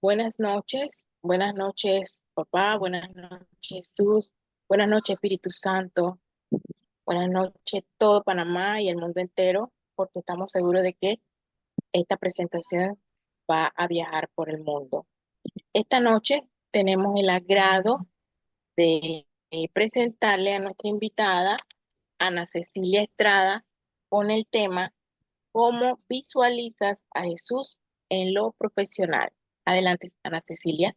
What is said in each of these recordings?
Buenas noches, papá, buenas noches, Jesús, buenas noches, Espíritu Santo, buenas noches, todo Panamá y el mundo entero, porque estamos seguros de que esta presentación va a viajar por el mundo. Esta noche tenemos el agrado de presentarle a nuestra invitada, Ana Cecilia Estrada, con el tema ¿Cómo visualizas a Jesús en lo profesional? Adelante, Ana Cecilia.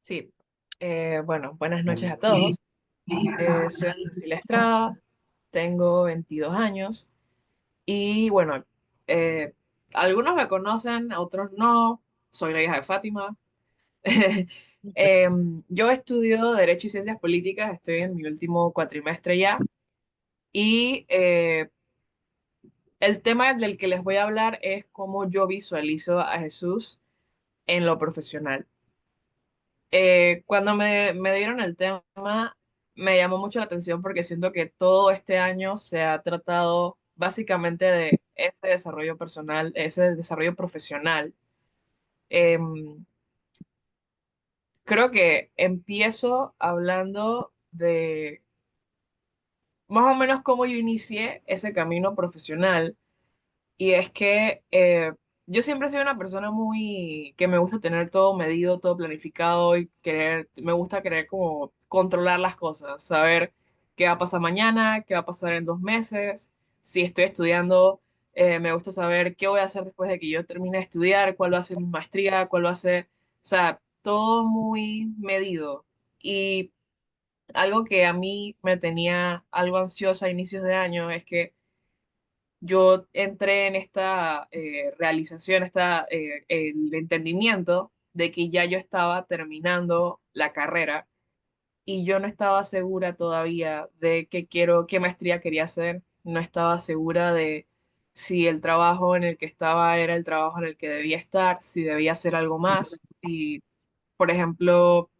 Sí, bueno, buenas noches a todos. Soy Ana Cecilia Estrada, tengo 22 años y bueno, eh, algunos me conocen, otros no. Soy la hija de Fátima. Yo estudio Derecho y Ciencias Políticas, estoy en mi último cuatrimestre ya y el tema del que les voy a hablar es cómo yo visualizo a Jesús en lo profesional. Cuando me dieron el tema, me llamó mucho la atención porque siento que todo este año se ha tratado básicamente de ese desarrollo personal, ese desarrollo profesional. Em, Creo que empiezo hablando de más o menos cómo yo inicié ese camino profesional. Y es que yo siempre he sido una persona muy que me gusta tener todo medido, todo planificado y me gusta querer como controlar las cosas, saber qué va a pasar mañana, qué va a pasar en 2 meses. Si estoy estudiando, me gusta saber qué voy a hacer después de que yo termine de estudiar, cuál va a ser mi maestría, cuál va a ser, o sea, todo muy medido. Y algo que a mí me tenía algo ansiosa a inicios de año es que yo entré en esta realización, el entendimiento de que ya yo estaba terminando la carrera y yo no estaba segura todavía de qué maestría quería hacer, no estaba segura de si el trabajo en el que estaba era el trabajo en el que debía estar, si debía hacer algo más, si, por ejemplo,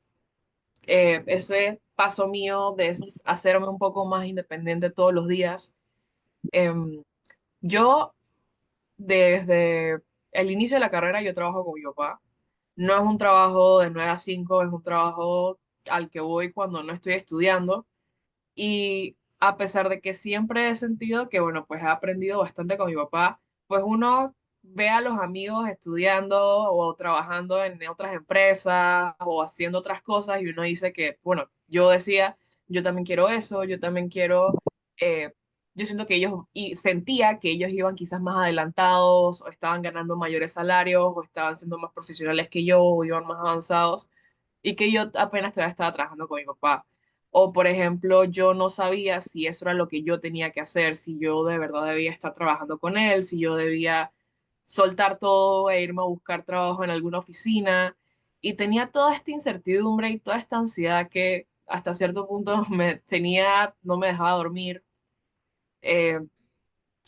ese paso mío de hacerme un poco más independiente todos los días. Yo Desde el inicio de la carrera yo trabajo con mi papá. No es un trabajo de 9 a 5, es un trabajo al que voy cuando no estoy estudiando. Y a pesar de que siempre he sentido que, bueno, pues he aprendido bastante con mi papá, pues uno ve a los amigos estudiando o trabajando en otras empresas o haciendo otras cosas y uno dice que, bueno, yo decía, yo también quiero eso, yo también quiero, eh, yo siento que ellos, y sentía que ellos iban quizás más adelantados o estaban ganando mayores salarios o estaban siendo más profesionales que yo o iban más avanzados y que yo apenas todavía estaba trabajando con mi papá. O, por ejemplo, yo no sabía si eso era lo que yo tenía que hacer, si yo de verdad debía estar trabajando con él, si yo debía soltar todo e irme a buscar trabajo en alguna oficina. Y tenía toda esta incertidumbre y toda esta ansiedad que hasta cierto punto no me dejaba dormir. Eh,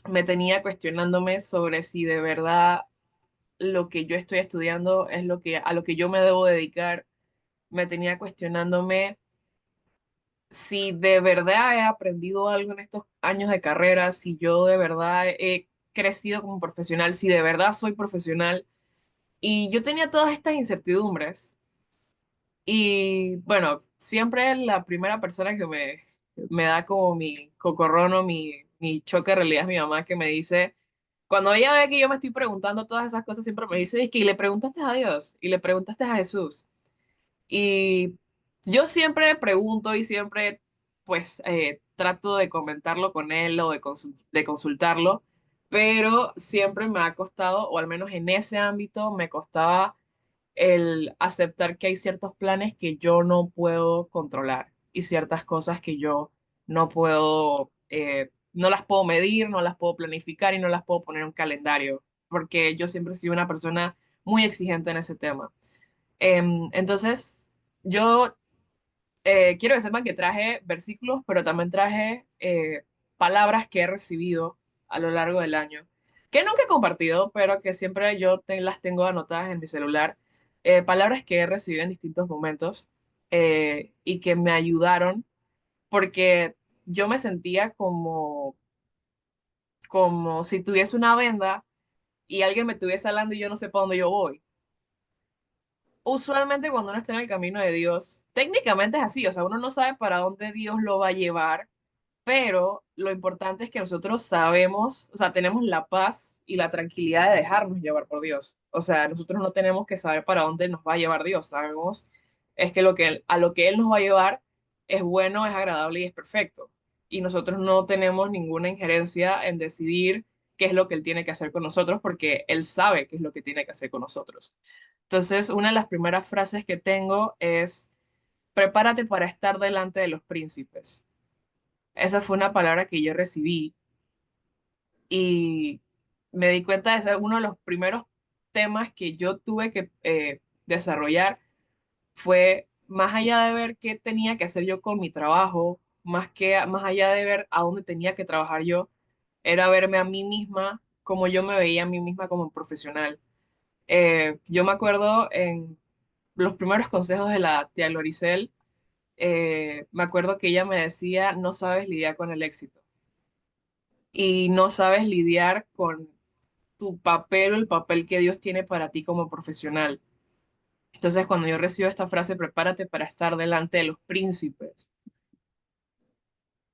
Me tenía cuestionándome sobre si de verdad lo que yo estoy estudiando es a lo que yo me debo dedicar. Me tenía cuestionándome si de verdad he aprendido algo en estos años de carrera, si yo de verdad he crecido como profesional, si de verdad soy profesional. Y yo tenía todas estas incertidumbres. Y bueno, siempre la primera persona que me da como mi cocorrono, mi choque de realidad es mi mamá, que me dice, cuando ella ve que yo me estoy preguntando todas esas cosas, siempre me dice, es que "¿Y le preguntaste a Dios? ¿Y le preguntaste a Jesús?". Y yo siempre pregunto y siempre, pues, trato de comentarlo con él o de consultarlo, pero siempre me ha costado, o al menos en ese ámbito, me costaba el aceptar que hay ciertos planes que yo no puedo controlar y ciertas cosas que yo no puedo, no las puedo medir, no las puedo planificar y no las puedo poner en un calendario, porque yo siempre he sido una persona muy exigente en ese tema. Entonces, yo quiero que sepan que traje versículos, pero también traje palabras que he recibido a lo largo del año, que nunca he compartido, pero que siempre las tengo anotadas en mi celular. Palabras que he recibido en distintos momentos y que me ayudaron porque yo me sentía como si tuviese una venda y alguien me estuviese hablando y yo no sé para dónde yo voy. usualmente cuando uno está en el camino de Dios, técnicamente es así, o sea, uno no sabe para dónde Dios lo va a llevar, pero lo importante es que nosotros sabemos, o sea, tenemos la paz y la tranquilidad de dejarnos llevar por Dios. O sea, nosotros no tenemos que saber para dónde nos va a llevar Dios, sabemos es que, a lo que Él nos va a llevar es bueno, es agradable y es perfecto. Y nosotros no tenemos ninguna injerencia en decidir qué es lo que Él tiene que hacer con nosotros, porque Él sabe qué es lo que tiene que hacer con nosotros. Entonces, una de las primeras frases que tengo es, prepárate para estar delante de los príncipes. Esa fue una palabra que yo recibí y me di cuenta de ser uno de los primeros temas que yo tuve que desarrollar. Fue más allá de ver qué tenía que hacer yo con mi trabajo, más allá de ver a dónde tenía que trabajar yo, era verme a mí misma como yo me veía a mí misma como profesional. Yo me acuerdo en los primeros consejos de la tía Gloricel, me acuerdo que ella me decía, no sabes lidiar con el éxito y no sabes lidiar con tu papel o el papel que Dios tiene para ti como profesional. Entonces, cuando yo recibo esta frase, prepárate para estar delante de los príncipes,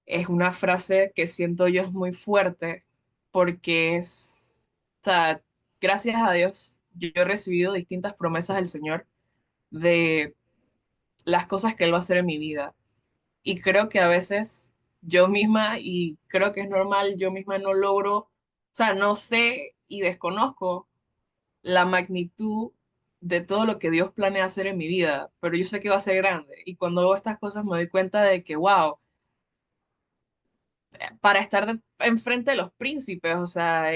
es una frase que siento yo es muy fuerte porque o sea, gracias a Dios, yo he recibido distintas promesas del Señor de las cosas que Él va a hacer en mi vida. Y creo que a veces yo misma, y creo que es normal, yo misma no logro, o sea, no sé y desconozco la magnitud de todo lo que Dios planea hacer en mi vida, pero yo sé que va a ser grande. Y cuando hago estas cosas me doy cuenta de que, wow, para estar enfrente de los príncipes, o sea,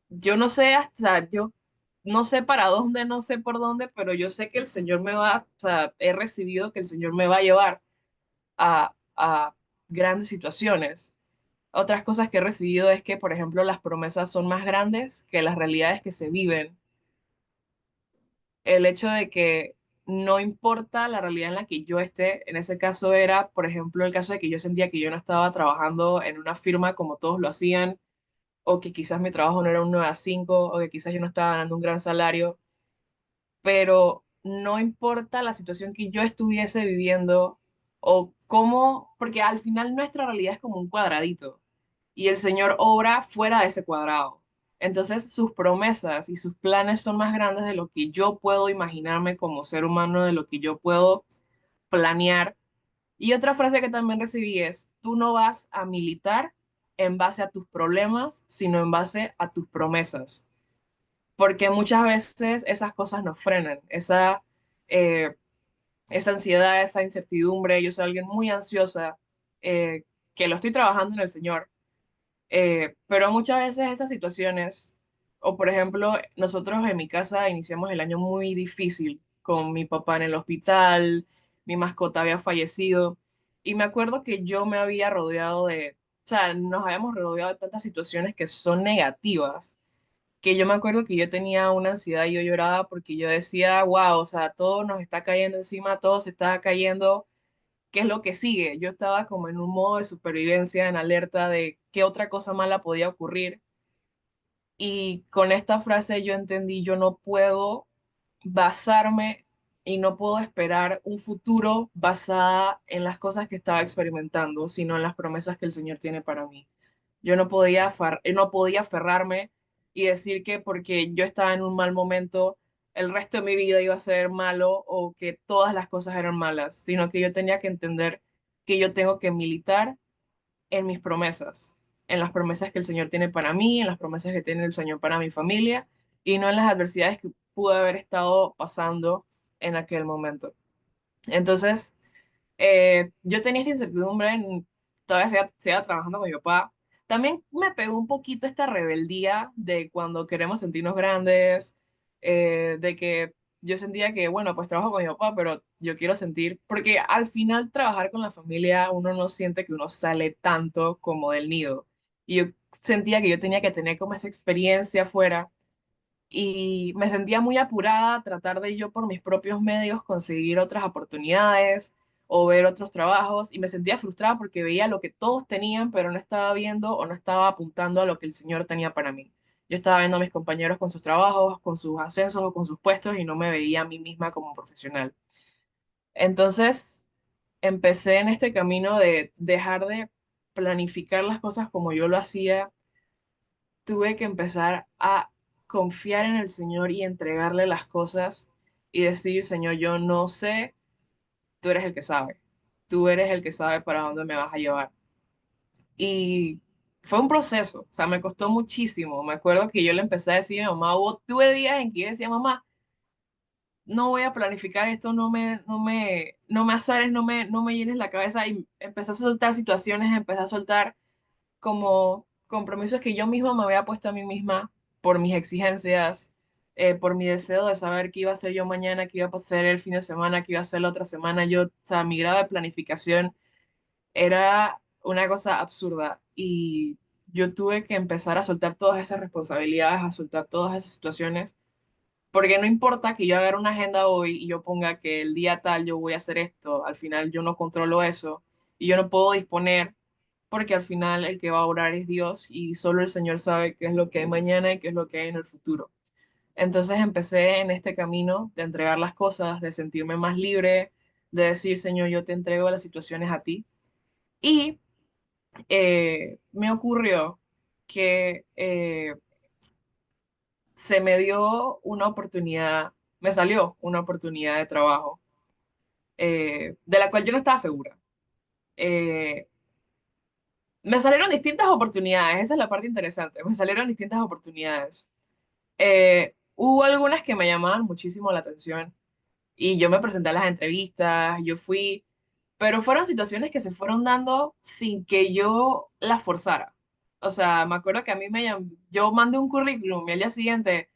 yo no sé, hasta yo no sé para dónde, no sé por dónde, pero yo sé que el Señor me va, o sea, he recibido que el Señor me va a llevar a grandes situaciones. Otras cosas que he recibido es que, por ejemplo, las promesas son más grandes que las realidades que se viven. El hecho de que no importa la realidad en la que yo esté, en ese caso era, por ejemplo, el caso de que yo sentía que yo no estaba trabajando en una firma como todos lo hacían, o que quizás mi trabajo no era un 9 a 5 o que quizás yo no estaba ganando un gran salario, pero no importa la situación que yo estuviese viviendo o cómo, porque al final nuestra realidad es como un cuadradito y el Señor obra fuera de ese cuadrado. Entonces sus promesas y sus planes son más grandes de lo que yo puedo imaginarme como ser humano, de lo que yo puedo planear. Y otra frase que también recibí es, tú no vas a militar en base a tus problemas, sino en base a tus promesas. Porque muchas veces esas cosas nos frenan, eh, esa ansiedad, esa incertidumbre. Yo soy alguien muy ansiosa, que lo estoy trabajando en el Señor, pero muchas veces esas situaciones, o por ejemplo, nosotros en mi casa iniciamos el año muy difícil, con mi papá en el hospital, mi mascota había fallecido, y me acuerdo que yo me había rodeado o sea, nos habíamos rodeado de tantas situaciones que son negativas, que yo me acuerdo que yo tenía una ansiedad y yo lloraba porque yo decía, wow, o sea, todo nos está cayendo encima, todo se está cayendo. ¿Qué es lo que sigue? Yo estaba como en un modo de supervivencia, en alerta de qué otra cosa mala podía ocurrir. Y con esta frase yo entendí, yo no puedo basarme y no puedo esperar un futuro basada en las cosas que estaba experimentando, sino en las promesas que el Señor tiene para mí. Yo no podía aferrarme y decir que porque yo estaba en un mal momento, el resto de mi vida iba a ser malo o que todas las cosas eran malas, sino que yo tenía que entender que yo tengo que militar en mis promesas, en las promesas que el Señor tiene para mí, en las promesas que tiene el Señor para mi familia y no en las adversidades que pude haber estado pasando en aquel momento. Entonces, yo tenía esta incertidumbre, todavía seguía trabajando con mi papá. También me pegó un poquito esta rebeldía de cuando queremos sentirnos grandes, de que yo sentía que, bueno, pues trabajo con mi papá, pero yo quiero sentir, porque al final trabajar con la familia uno no siente que uno sale tanto como del nido. Y yo sentía que yo tenía que tener como esa experiencia afuera y me sentía muy apurada a tratar de yo por mis propios medios conseguir otras oportunidades o ver otros trabajos y me sentía frustrada porque veía lo que todos tenían, pero no estaba viendo o no estaba apuntando a lo que el Señor tenía para mí. Yo estaba viendo a mis compañeros con sus trabajos, con sus ascensos o con sus puestos y no me veía a mí misma como profesional. Entonces, empecé en este camino de dejar de planificar las cosas como yo lo hacía. Tuve que empezar a confiar en el Señor y entregarle las cosas y decir, Señor, yo no sé, tú eres el que sabe. Tú eres el que sabe para dónde me vas a llevar. Y fue un proceso, o sea, me costó muchísimo. Me acuerdo que yo le empecé a decir a mi mamá, tuve días en que yo decía, mamá, no voy a planificar esto, no me azares, no me llenes la cabeza. Y empecé a soltar situaciones, empecé a soltar como compromisos que yo misma me había puesto a mí misma por mis exigencias, por mi deseo de saber qué iba a hacer yo mañana, qué iba a pasar el fin de semana, qué iba a hacer la otra semana. Yo, o sea, mi grado de planificación era una cosa absurda y yo tuve que empezar a soltar todas esas responsabilidades, a soltar todas esas situaciones, porque no importa que yo haga una agenda hoy y yo ponga que el día tal yo voy a hacer esto, al final yo no controlo eso y yo no puedo disponer porque al final el que va a orar es Dios y solo el Señor sabe qué es lo que hay mañana y qué es lo que hay en el futuro. Entonces empecé en este camino de entregar las cosas, de sentirme más libre, de decir, Señor, yo te entrego las situaciones a ti. Y me ocurrió que se me dio una oportunidad, me salió una oportunidad de trabajo de la cual yo no estaba segura. Eh, Me salieron distintas oportunidades, esa es la parte interesante, me salieron distintas oportunidades. Hubo algunas que me llamaban muchísimo la atención y yo me presenté a las entrevistas, yo fui, pero fueron situaciones que se fueron dando sin que yo las forzara. O sea, me acuerdo que a mí yo mandé un currículum y al día siguiente,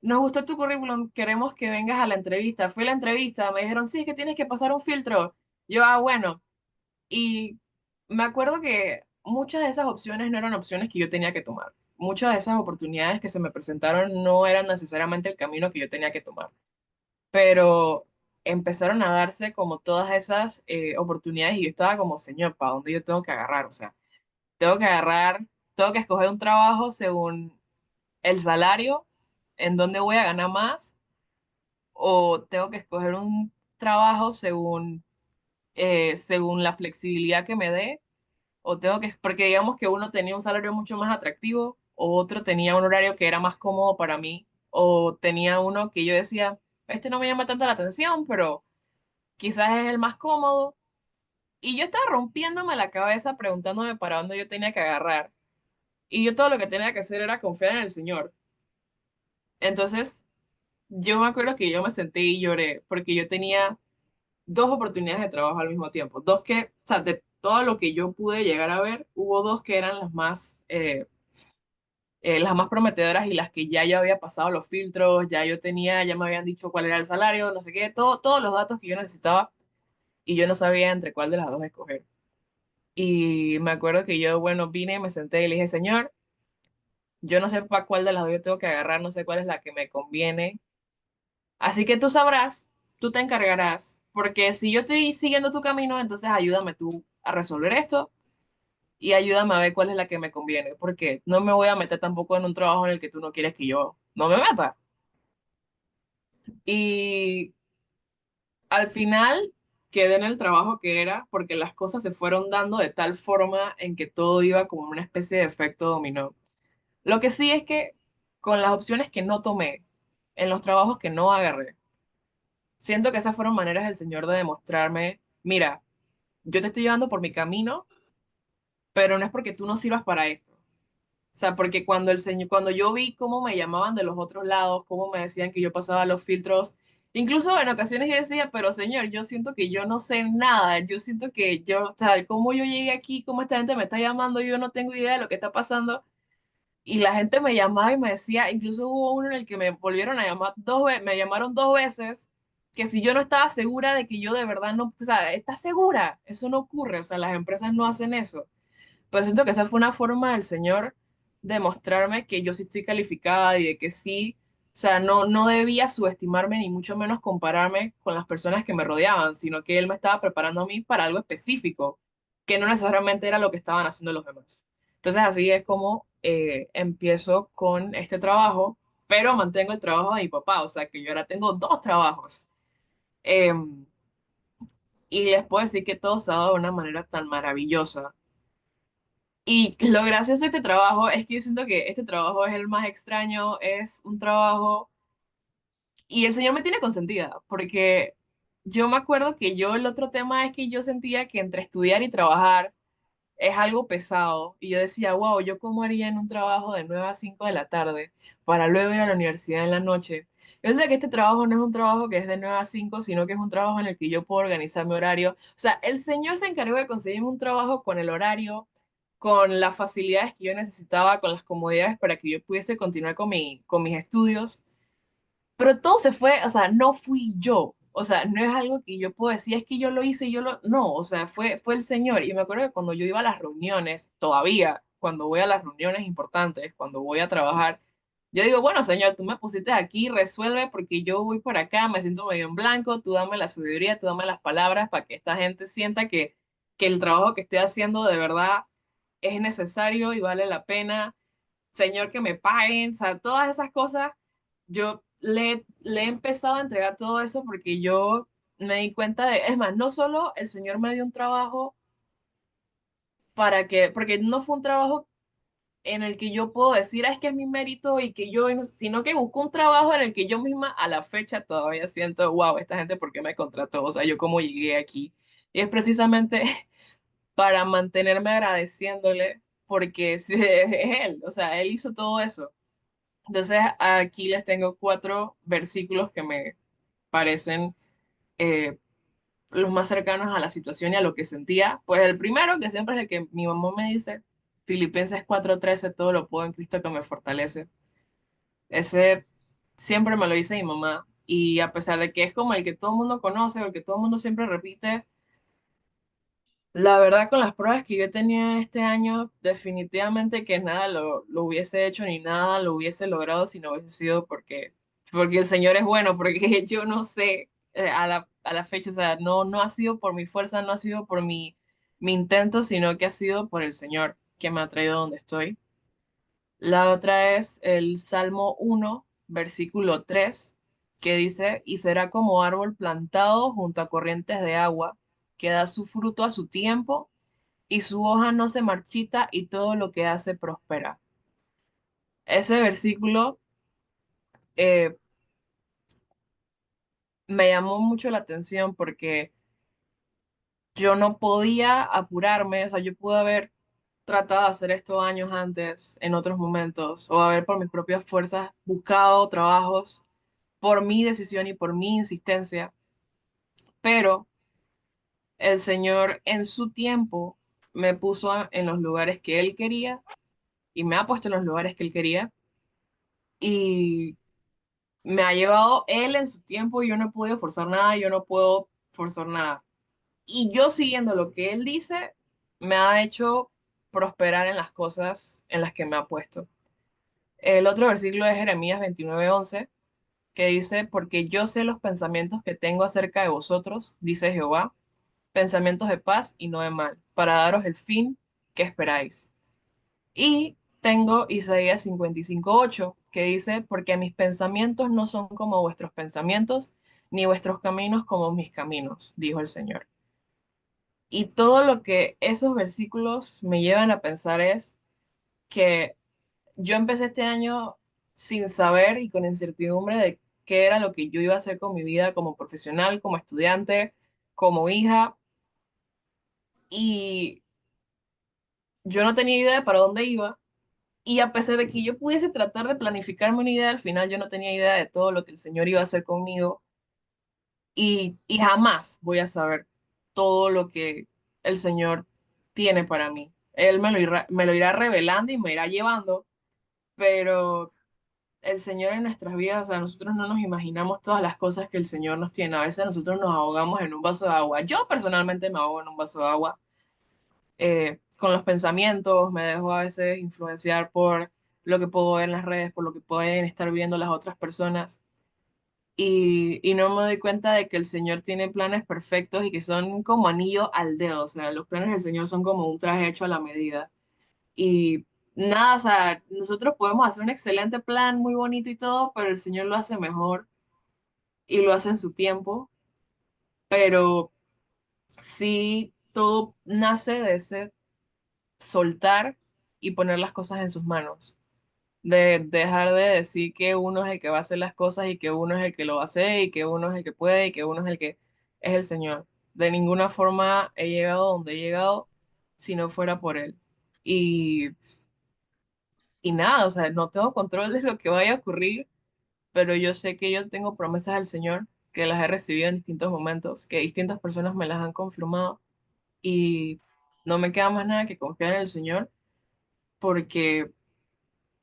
nos gustó tu currículum, queremos que vengas a la entrevista. Fui a la entrevista, me dijeron, sí, es que tienes que pasar un filtro. Yo, bueno. Y me acuerdo que muchas de esas opciones no eran opciones que yo tenía que tomar. Muchas de esas oportunidades que se me presentaron no eran necesariamente el camino que yo tenía que tomar, pero empezaron a darse como todas esas oportunidades y yo estaba como, señor, ¿para dónde yo tengo que agarrar? O sea, tengo que agarrar, tengo que escoger un trabajo según el salario, en dónde voy a ganar más, o tengo que escoger un trabajo según la flexibilidad que me dé o tengo que, porque digamos que uno tenía un salario mucho más atractivo, o otro tenía un horario que era más cómodo para mí, o tenía uno que yo decía, este no me llama tanto la atención, pero quizás es el más cómodo. Y yo estaba rompiéndome la cabeza preguntándome para dónde yo tenía que agarrar. Y yo todo lo que tenía que hacer era confiar en el Señor. Entonces, yo me acuerdo que yo me senté y lloré, porque yo tenía dos oportunidades de trabajo al mismo tiempo. Dos que, o sea, de todo lo que yo pude llegar a ver, hubo dos que eran las más prometedoras y las que ya yo había pasado los filtros, ya yo tenía, ya me habían dicho cuál era el salario, no sé qué, todos los datos que yo necesitaba y yo no sabía entre cuál de las dos escoger. Y me acuerdo que yo, bueno, vine, me senté y le dije, Señor, yo no sé para cuál de las dos yo tengo que agarrar, no sé cuál es la que me conviene. Así que tú sabrás, tú te encargarás, porque si yo estoy siguiendo tu camino, entonces ayúdame tú a resolver esto y ayúdame a ver cuál es la que me conviene, porque no me voy a meter tampoco en un trabajo en el que tú no quieres que yo no me meta. Y al final quedé en el trabajo que era porque las cosas se fueron dando de tal forma en que todo iba como una especie de efecto dominó. Lo que sí es que con las opciones que no tomé, en los trabajos que no agarré, siento que esas fueron maneras del Señor de demostrarme, mira, yo te estoy llevando por mi camino, pero no es porque tú no sirvas para esto. O sea, porque cuando el señor, cuando yo vi cómo me llamaban de los otros lados, cómo me decían que yo pasaba los filtros, incluso en ocasiones yo decía, pero señor, yo siento que yo no sé nada, yo siento que yo, o sea, cómo yo llegué aquí, cómo esta gente me está llamando, yo no tengo idea de lo que está pasando. Y la gente me llamaba y me decía, incluso hubo uno en el que me volvieron a llamar dos veces, me llamaron dos veces, que si yo no estaba segura de que yo de verdad no, o sea, ¿estás segura? Eso no ocurre, o sea, las empresas no hacen eso. Pero siento que esa fue una forma del Señor de mostrarme que yo sí estoy calificada y de que sí, o sea, no debía subestimarme ni mucho menos compararme con las personas que me rodeaban, sino que Él me estaba preparando a mí para algo específico, que no necesariamente era lo que estaban haciendo los demás. Entonces así es como empiezo con este trabajo, pero mantengo el trabajo de mi papá, o sea que yo ahora tengo dos trabajos. Em, y les puedo decir que todo se ha dado de una manera tan maravillosa. Y lo gracioso de este trabajo es que yo siento que este trabajo es el más extraño, es un trabajo, y el Señor me tiene consentida, porque yo me acuerdo que yo el otro tema es que yo sentía que entre estudiar y trabajar es algo pesado, y yo decía, wow, ¿yo cómo haría en un trabajo de 9 a 5 de la tarde para luego ir a la universidad en la noche? Es de que este trabajo no es un trabajo que es de 9 a 5 sino que es un trabajo en el que yo puedo organizar mi horario. O sea, el Señor se encargó de conseguirme un trabajo con el horario, con las facilidades que yo necesitaba, con las comodidades para que yo pudiese continuar con mis estudios. Pero todo se fue, o sea, no fui yo. O sea, no es algo que yo puedo decir, es que yo lo hice y yo lo... No, o sea, fue el Señor. Y me acuerdo que cuando yo iba a las reuniones, todavía, cuando voy a las reuniones importantes, cuando voy a trabajar, yo digo, bueno, Señor, tú me pusiste aquí, resuelve porque yo voy por acá, me siento medio en blanco, tú dame la sabiduría, tú dame las palabras para que esta gente sienta que el trabajo que estoy haciendo de verdad es necesario y vale la pena. Señor, que me paguen, o sea, todas esas cosas, yo le he empezado a entregar todo eso porque yo me di cuenta de, es más, no solo el Señor me dio un trabajo para que, porque no fue un trabajo en el que yo puedo decir, "Ah, es que es mi mérito y que yo, sino que busco un trabajo en el que yo misma a la fecha todavía siento, wow, esta gente, ¿por qué me contrató? O sea, yo cómo llegué aquí. Y es precisamente para mantenerme agradeciéndole porque sí, es él, o sea, él hizo todo eso. Entonces aquí les tengo cuatro versículos que me parecen eh, los más cercanos a la situación y a lo que sentía. Pues el primero, que siempre es el que mi mamá me dice, Filipenses 4:13, todo lo puedo en Cristo que me fortalece. Ese siempre me lo dice mi mamá. Y a pesar de que es como el que todo el mundo conoce o el que todo el mundo siempre repite, la verdad, con las pruebas que yo he tenido en este año, definitivamente que nada lo hubiese hecho ni nada lo hubiese logrado si no hubiese sido porque el Señor es bueno, porque yo no sé a la fecha, o sea, no ha sido por mi fuerza, no ha sido por mi intento, sino que ha sido por el Señor que me ha traído donde estoy. La otra es el Salmo 1 versículo 3 que dice, y será como árbol plantado junto a corrientes de agua, que da su fruto a su tiempo y su hoja no se marchita y todo lo que hace prospera. Ese versículo eh, me llamó mucho la atención porque yo no podía apurarme, o sea, yo pude haber tratado de hacer esto años antes, en otros momentos, o haber por mis propias fuerzas buscado trabajos por mi decisión y por mi insistencia, pero el Señor en su tiempo me puso en los lugares que Él quería y me ha puesto en los lugares que Él quería. Y me ha llevado él en su tiempo y yo no he podido forzar nada, yo no puedo forzar nada. Y yo siguiendo lo que él dice, me ha hecho prosperar en las cosas en las que me ha puesto. El otro versículo es Jeremías 29:11, que dice, porque yo sé los pensamientos que tengo acerca de vosotros, dice Jehová, pensamientos de paz y no de mal, para daros el fin que esperáis. Y tengo Isaías 55:8, que dice, porque mis pensamientos no son como vuestros pensamientos, ni vuestros caminos como mis caminos, dijo el Señor. Y todo lo que esos versículos me llevan a pensar es que yo empecé este año sin saber y con incertidumbre de qué era lo que yo iba a hacer con mi vida como profesional, como estudiante, como hija, y yo no tenía idea de para dónde iba. Y a pesar de que yo pudiese tratar de planificarme una idea, al final yo no tenía idea de todo lo que el Señor iba a hacer conmigo y jamás voy a saber todo lo que el Señor tiene para mí. Él me lo irá revelando y me irá llevando, pero el Señor en nuestras vidas, o sea, nosotros no nos imaginamos todas las cosas que el Señor nos tiene. A veces nosotros nos ahogamos en un vaso de agua. Yo personalmente me ahogo en un vaso de agua con los pensamientos, me dejo a veces influenciar por lo que puedo ver en las redes, por lo que pueden estar viendo las otras personas. Y no me doy cuenta de que el Señor tiene planes perfectos y que son como anillo al dedo. O sea, los planes del Señor son como un traje hecho a la medida. Y nada, o sea, nosotros podemos hacer un excelente plan, muy bonito y todo, pero el Señor lo hace mejor y lo hace en su tiempo, pero sí, todo nace de ese soltar y poner las cosas en sus manos, de dejar de decir que uno es el que va a hacer las cosas y que uno es el que lo va a hacer y que uno es el que puede y que uno es el que es el Señor. De ninguna forma he llegado donde he llegado si no fuera por Él. Y, y nada, o sea, no tengo control de lo que vaya a ocurrir, pero yo sé que yo tengo promesas del Señor que las he recibido en distintos momentos, que distintas personas me las han confirmado y no me queda más nada que confiar en el Señor porque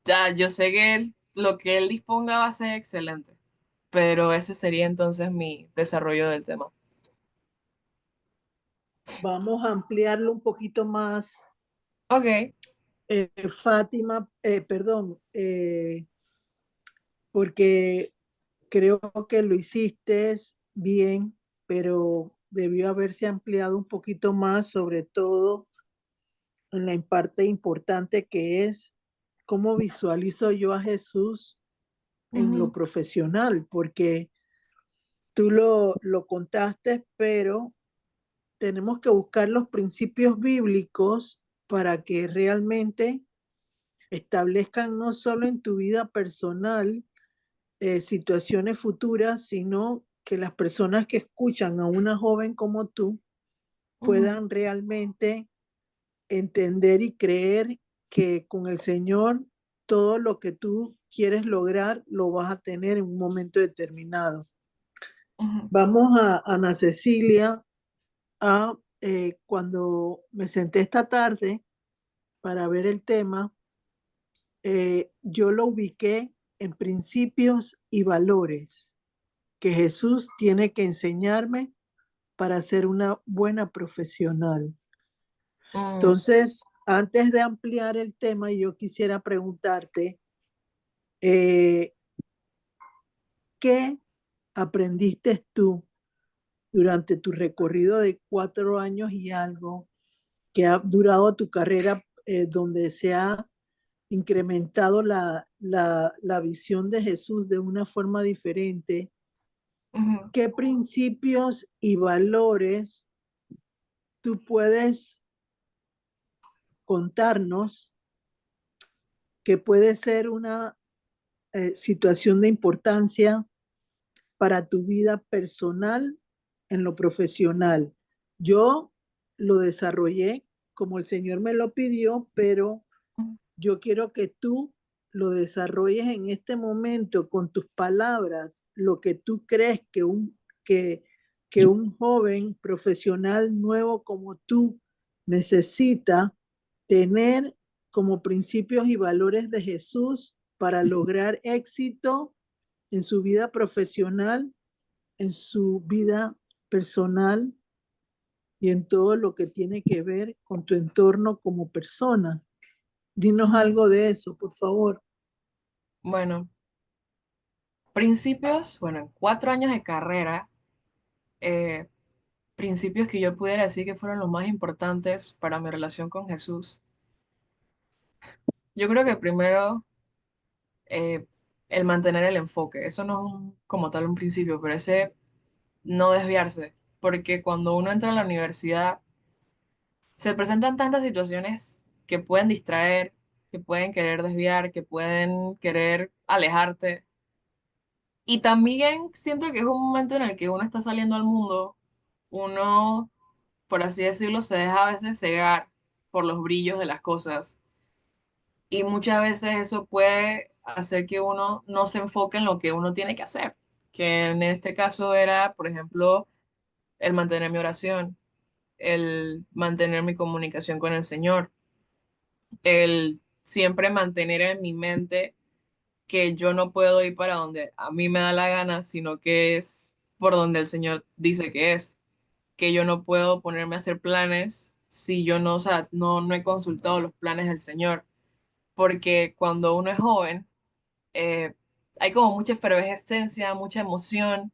ya yo sé que lo que Él disponga va a ser excelente, pero ese sería entonces mi desarrollo del tema. Vamos a ampliarlo un poquito más, Ok. Fátima, perdón, porque creo que lo hiciste bien, pero debió haberse ampliado un poquito más, sobre todo en la parte importante que es cómo visualizo yo a Jesús en lo Ujú, profesional, porque tú lo contaste, pero tenemos que buscar los principios bíblicos para que realmente establezcan no solo en tu vida personal situaciones futuras, sino que las personas que escuchan a una joven como tú ujú, puedan realmente entender y creer que con el Señor todo lo que tú quieres lograr lo vas a tener en un momento determinado. ujú, Vamos a Ana Cecilia, cuando me senté esta tarde para ver el tema, yo lo ubiqué en principios y valores que Jesús tiene que enseñarme para ser una buena profesional. mm, Entonces, antes de ampliar el tema, yo quisiera preguntarte, eh, ¿qué aprendiste tú durante tu recorrido de 4 años y algo que ha durado tu carrera, donde se ha incrementado la visión de Jesús de una forma diferente? ujú, ¿Qué principios y valores tú puedes contarnos que puede ser una situación de importancia para tu vida personal en lo profesional? Yo lo desarrollé como el Señor me lo pidió, pero ujú, yo quiero que tú lo desarrolles en este momento con tus palabras, lo que tú crees que, que un joven profesional nuevo como tú necesita tener como principios y valores de Jesús para lograr éxito en su vida profesional, en su vida personal y en todo lo que tiene que ver con tu entorno como persona. Dinos ujú. algo de eso, por favor. Bueno, principios, bueno, en 4 años de carrera, eh, principios que yo pudiera decir que fueron los más importantes para mi relación con Jesús. Yo creo que primero, eh, el mantener el enfoque. Eso no es como tal un principio, pero ese no desviarse, porque cuando uno entra a la universidad se presentan tantas situaciones que pueden distraer, que pueden querer desviar, que pueden querer alejarte. Y también siento que es un momento en el que uno está saliendo al mundo, uno, por así decirlo, se deja a veces cegar por los brillos de las cosas. Y muchas veces eso puede hacer que uno no se enfoque en lo que uno tiene que hacer, que en este caso era, por ejemplo, el mantener mi oración, el mantener mi comunicación con el Señor, el siempre mantener en mi mente que yo no puedo ir para donde a mí me da la gana, sino que es por donde el Señor dice que es, que yo no puedo ponerme a hacer planes si yo no, o sea, no he consultado los planes del Señor, porque cuando uno es joven, eh, hay como mucha efervescencia, mucha emoción,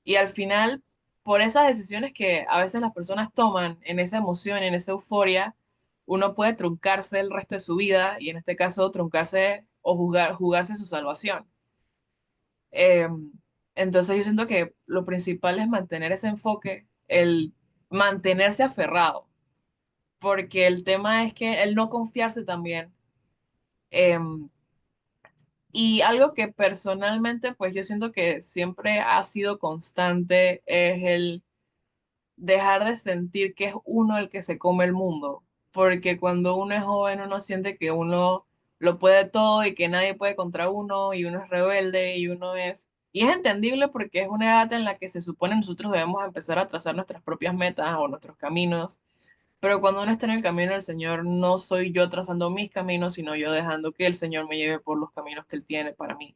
y al final, por esas decisiones que a veces las personas toman en esa emoción, en esa euforia, uno puede truncarse el resto de su vida y en este caso truncarse o jugarse su salvación. Em, entonces yo siento que lo principal es mantener ese enfoque, el mantenerse aferrado, porque el tema es que el no confiarse también. em, y algo que personalmente, pues yo siento que siempre ha sido constante es el dejar de sentir que es uno el que se come el mundo, porque cuando uno es joven uno siente que uno lo puede todo y que nadie puede contra uno y uno es rebelde y uno es... Y es entendible porque es una edad en la que se supone nosotros debemos empezar a trazar nuestras propias metas o nuestros caminos, pero cuando uno está en el camino del Señor no soy yo trazando mis caminos, sino yo dejando que el Señor me lleve por los caminos que Él tiene para mí.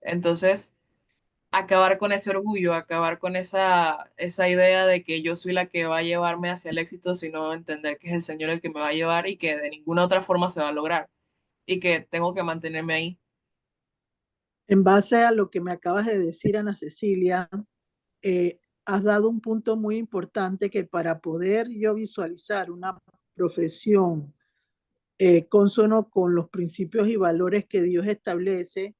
Entonces acabar con ese orgullo, acabar con esa idea de que yo soy la que va a llevarme hacia el éxito, sino entender que es el Señor el que me va a llevar y que de ninguna otra forma se va a lograr y que tengo que mantenerme ahí. En base a lo que me acabas de decir, Ana Cecilia, has dado un punto muy importante que para poder yo visualizar una profesión consono con los principios y valores que Dios establece,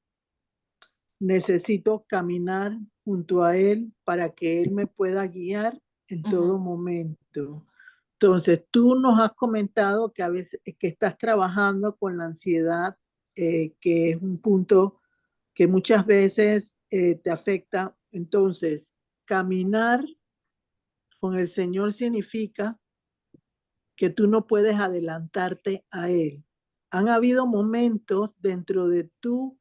necesito caminar junto a Él para que Él me pueda guiar en Ujú. todo momento. Entonces, tú nos has comentado que a veces que estás trabajando con la ansiedad, que es un punto que muchas veces te afecta. Entonces, caminar con el Señor significa que tú no puedes adelantarte a Él. Han habido momentos dentro de tu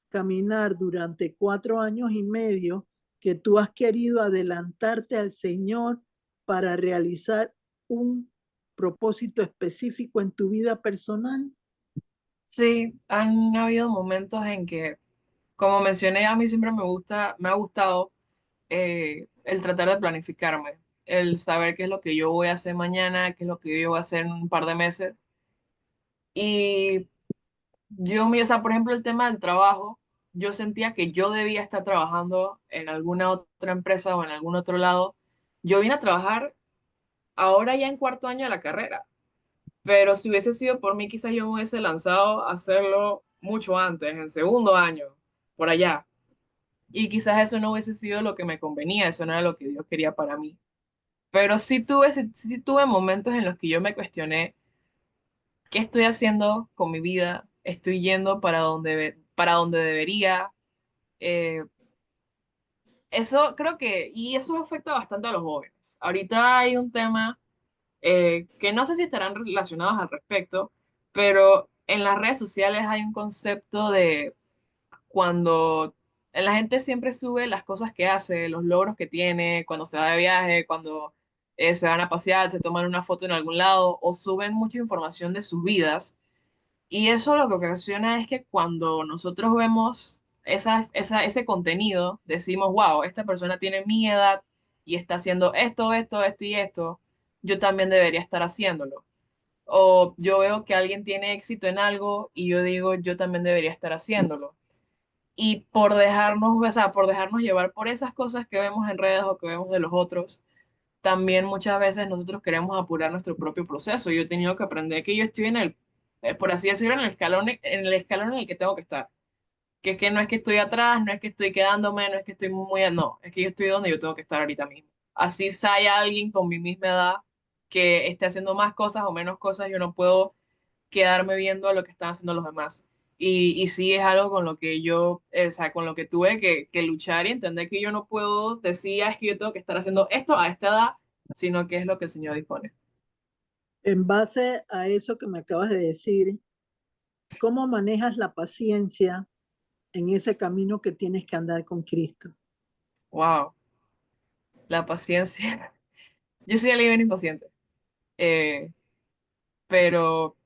caminar durante 4 años y medio que tú has querido adelantarte al Señor para realizar un propósito específico en tu vida personal. Sí, han habido momentos en que, como mencioné, a mí siempre me ha gustado el tratar de planificarme, el saber qué es lo que yo voy a hacer mañana, qué es lo que yo voy a hacer en un par de meses. Y o sea, por ejemplo, el tema del trabajo, yo sentía que yo debía estar trabajando en alguna otra empresa o en algún otro lado. Yo vine a trabajar ahora ya en cuarto año de la carrera, pero si hubiese sido por mí, quizás yo me hubiese lanzado a hacerlo mucho antes, en segundo año, por allá. Y quizás eso no hubiese sido lo que me convenía, eso no era lo que Dios quería para mí. Pero sí tuve momentos en los que yo me cuestioné qué estoy haciendo con mi vida, estoy yendo para donde debería. Eh, eso creo que, y eso afecta bastante a los jóvenes. Ahorita hay un tema que no sé si estarán relacionados al respecto, pero en las redes sociales hay un concepto de cuando la gente siempre sube las cosas que hace, los logros que tiene, cuando se va de viaje, cuando se van a pasear, se toman una foto en algún lado o suben mucha información de sus vidas. Y eso lo que ocasiona es que cuando nosotros vemos ese contenido, decimos, wow, esta persona tiene mi edad y está haciendo esto y esto, yo también debería estar haciéndolo. O yo veo que alguien tiene éxito en algo y yo digo, yo también debería estar haciéndolo. Y por dejarnos, o sea, por dejarnos llevar por esas cosas que vemos en redes o que vemos de los otros, también muchas veces nosotros queremos apurar nuestro propio proceso. Yo he tenido que aprender que yo estoy por así decirlo, en el escalón en el que tengo que estar. Que es que no es que estoy atrás, no es que estoy quedándome, no es que estoy muy, no, es que yo estoy donde yo tengo que estar ahorita mismo. Así si hay alguien con mi misma edad que esté haciendo más cosas o menos cosas, yo no puedo quedarme viendo lo que están haciendo los demás. Y sí es algo con lo que yo, o sea, con lo que tuve que luchar y entender que yo no puedo decir, "Ah, es que yo tengo que estar haciendo esto a esta edad, sino que es lo que el Señor dispone". En base a eso que me acabas de decir, ¿cómo manejas la paciencia en ese camino que tienes que andar con Cristo? Wow, la paciencia. Yo soy alguien bien impaciente, eh, pero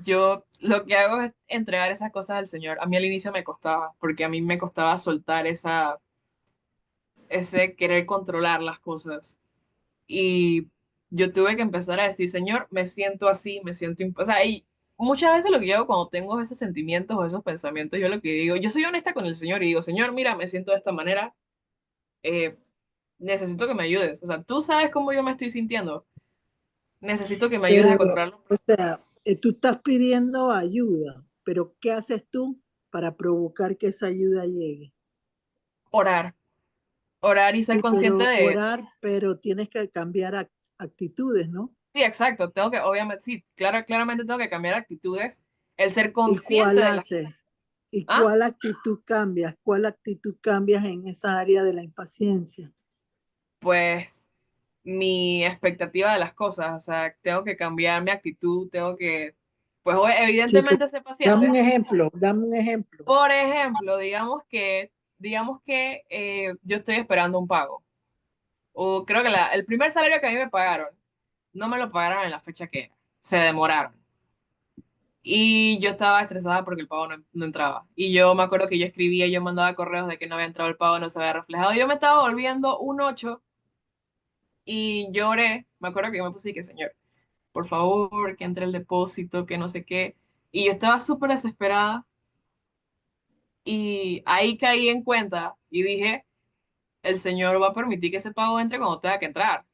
yo lo que hago es entregar esas cosas al Señor. A mí al inicio me costaba, porque a mí me costaba soltar ese querer controlar las cosas. Y yo tuve que empezar a decir, Señor, me siento así, me siento... O sea, y muchas veces lo que yo hago cuando tengo esos sentimientos o esos pensamientos, yo lo que digo, yo soy honesta con el Señor y digo, Señor, mira, me siento de esta manera, eh, necesito que me ayudes. O sea, tú sabes cómo yo me estoy sintiendo. Necesito que me ayudes a Pero, controlarlo. o sea, tú estás pidiendo ayuda, pero ¿qué haces tú para provocar que esa ayuda llegue? Orar, orar y ser Sí, consciente pero de, orar, pero tienes que cambiar actitudes, ¿no? sí, exacto, tengo que, obviamente, sí, claramente tengo que cambiar actitudes, el ser ¿Y consciente cuál de las, haces? ¿Y ¿ah? cuál actitud cambias? ¿Cuál actitud cambias en esa área de la impaciencia? Pues mi expectativa de las cosas, o sea, tengo que cambiar mi actitud, tengo que, pues Sí, evidentemente ser dame un paciente. ejemplo, dame un ejemplo. Por ejemplo, digamos que yo estoy esperando un pago, o creo que el primer salario que a mí me pagaron, no me lo pagaron en la fecha que era, se demoraron. Y yo estaba estresada porque el pago no entraba. Y yo me acuerdo que yo escribía, yo mandaba correos de que no había entrado el pago, no se había reflejado. Yo me estaba volviendo un 8 y lloré. Me acuerdo que yo me puse y que, señor, por favor, que entre el depósito, que no sé qué. Y yo estaba súper desesperada y ahí caí en cuenta y dije, el señor va a permitir que ese pago entre cuando tenga que entrar.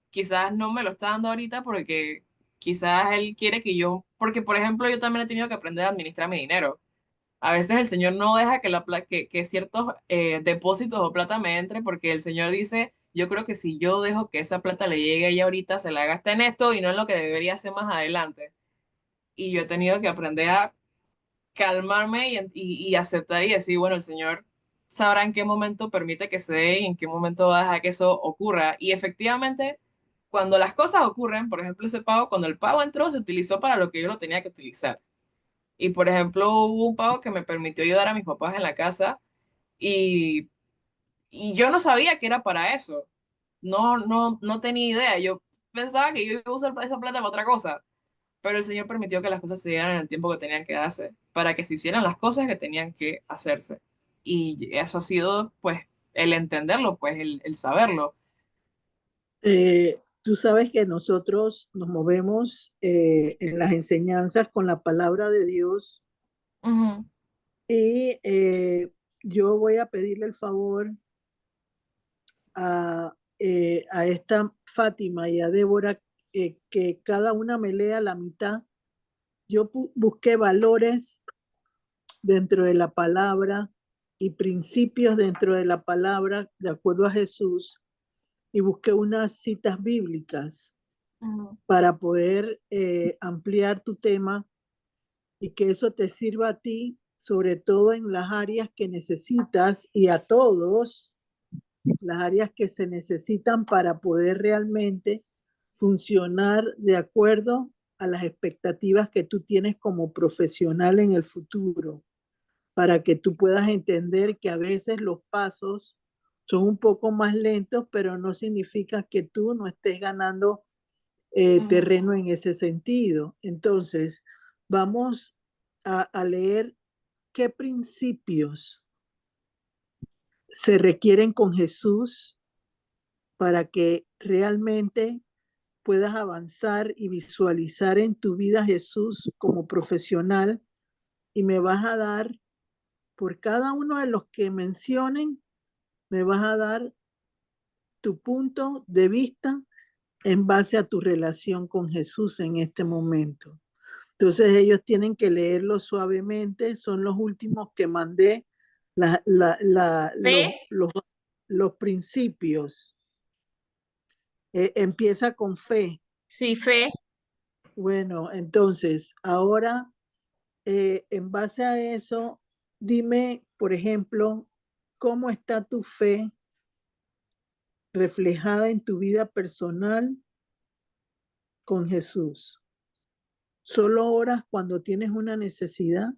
Quizás no me lo está dando ahorita porque quizás él quiere que yo, porque por ejemplo yo también he tenido que aprender a administrar mi dinero. A veces el Señor no deja que ciertos depósitos o plata me entre porque el Señor dice, yo creo que si yo dejo que esa plata le llegue a ella ahorita, se la gasta en esto y no en lo que debería hacer más adelante. Y yo he tenido que aprender a calmarme y aceptar y decir, bueno, el Señor sabrá en qué momento permite que se dé y en qué momento va a dejar que eso ocurra. Y efectivamente, cuando las cosas ocurren, por ejemplo, ese pago, cuando el pago entró, se utilizó para lo que yo lo tenía que utilizar. Y por ejemplo, hubo un pago que me permitió ayudar a mis papás en la casa y, y yo no sabía que era para eso. No tenía idea. Yo pensaba que yo iba a usar esa plata para otra cosa, pero el Señor permitió que las cosas se dieran en el tiempo que tenían que darse, para que se hicieran las cosas que tenían que hacerse. Y eso ha sido, pues, el entenderlo, pues, el saberlo. Tú sabes que nosotros nos movemos en las enseñanzas con la palabra de Dios Ujú, y yo voy a pedirle el favor a esta Fátima y a Débora que cada una me lea la mitad. Yo busqué valores dentro de la palabra y principios dentro de la palabra de acuerdo a Jesús y busqué unas citas bíblicas ujú, para poder ampliar tu tema y que eso te sirva a ti, sobre todo en las áreas que necesitas y a todos, las áreas que se necesitan para poder realmente funcionar de acuerdo a las expectativas que tú tienes como profesional en el futuro, para que tú puedas entender que a veces los pasos son un poco más lentos, pero no significa que tú no estés ganando ujú, terreno en ese sentido. Entonces, vamos a leer qué principios se requieren con Jesús para que realmente puedas avanzar y visualizar en tu vida a Jesús como profesional y me vas a dar, por cada uno de los que mencionen, me vas a dar tu punto de vista en base a tu relación con Jesús en este momento. Entonces ellos tienen que leerlo suavemente, son los últimos que mandé, la, la, Fe, los principios. Empieza con fe. sí, fe. Bueno, entonces, ahora, en base a eso, dime, por ejemplo, cómo está tu fe reflejada en tu vida personal con Jesús. ¿Solo oras cuando tienes una necesidad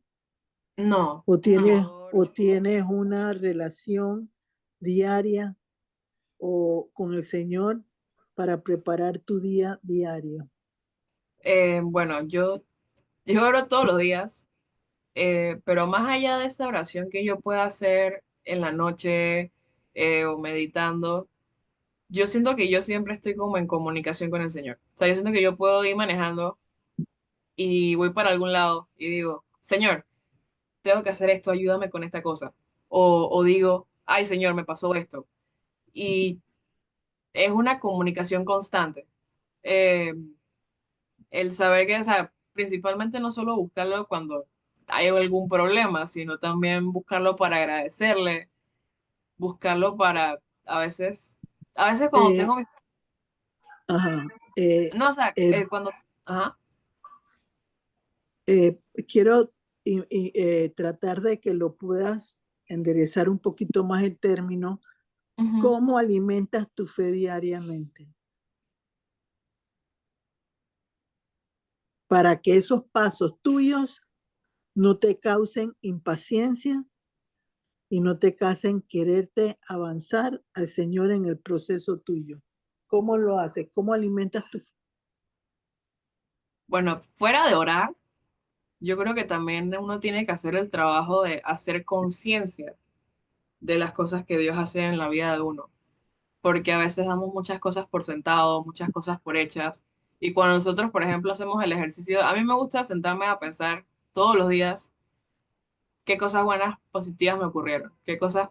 no, o tienes una relación diaria o con el Señor para preparar tu día diario? bueno, yo oro todos los días. Pero más allá de esa oración que yo pueda hacer en la noche o meditando, yo siento que yo siempre estoy como en comunicación con el Señor. O sea, yo siento que yo puedo ir manejando y voy para algún lado y digo, Señor, tengo que hacer esto, ayúdame con esta cosa. O digo, ay Señor, me pasó esto. Y es una comunicación constante. el saber que, o sea, principalmente no solo buscarlo cuando hay algún problema, sino también buscarlo para agradecerle, buscarlo para, a veces cuando Eh, tengo mis, ajá, eh, no, o sea, eh, cuando, ajá, eh, quiero tratar de que lo puedas enderezar un poquito más el término. ujú. ¿Cómo alimentas tu fe diariamente? Para que esos pasos tuyos no te causen impaciencia y no te causen quererte avanzar al Señor en el proceso tuyo. ¿Cómo lo haces? ¿Cómo alimentas tu fe? Bueno, fuera de orar, yo creo que también uno tiene que hacer el trabajo de hacer conciencia de las cosas que Dios hace en la vida de uno, porque a veces damos muchas cosas por sentado, muchas cosas por hechas, y cuando nosotros, por ejemplo, hacemos el ejercicio, a mí me gusta sentarme a pensar todos los días qué cosas buenas, positivas me ocurrieron, qué cosas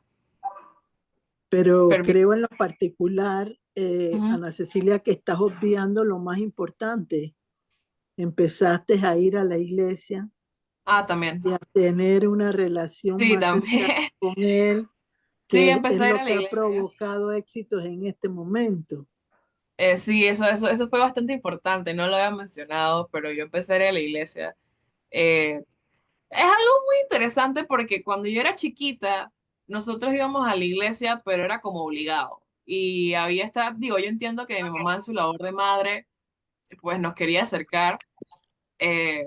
Pero permití. creo en lo particular, Ujú. Ana Cecilia, que estás obviando lo más importante. Empezaste a ir a la iglesia Ah, también. y a tener una relación Sí, más cercana también. con Él, Sí, que es empecé a ir lo a la que ha iglesia. provocado éxitos en este momento. Sí, eso fue bastante importante, no lo había mencionado, pero yo empecé a ir a la iglesia. Eh, Es algo muy interesante porque cuando yo era chiquita, nosotros íbamos a la iglesia, pero era como obligado. Y había esta, digo, yo entiendo que mi mamá en su labor de madre, pues nos quería acercar, eh,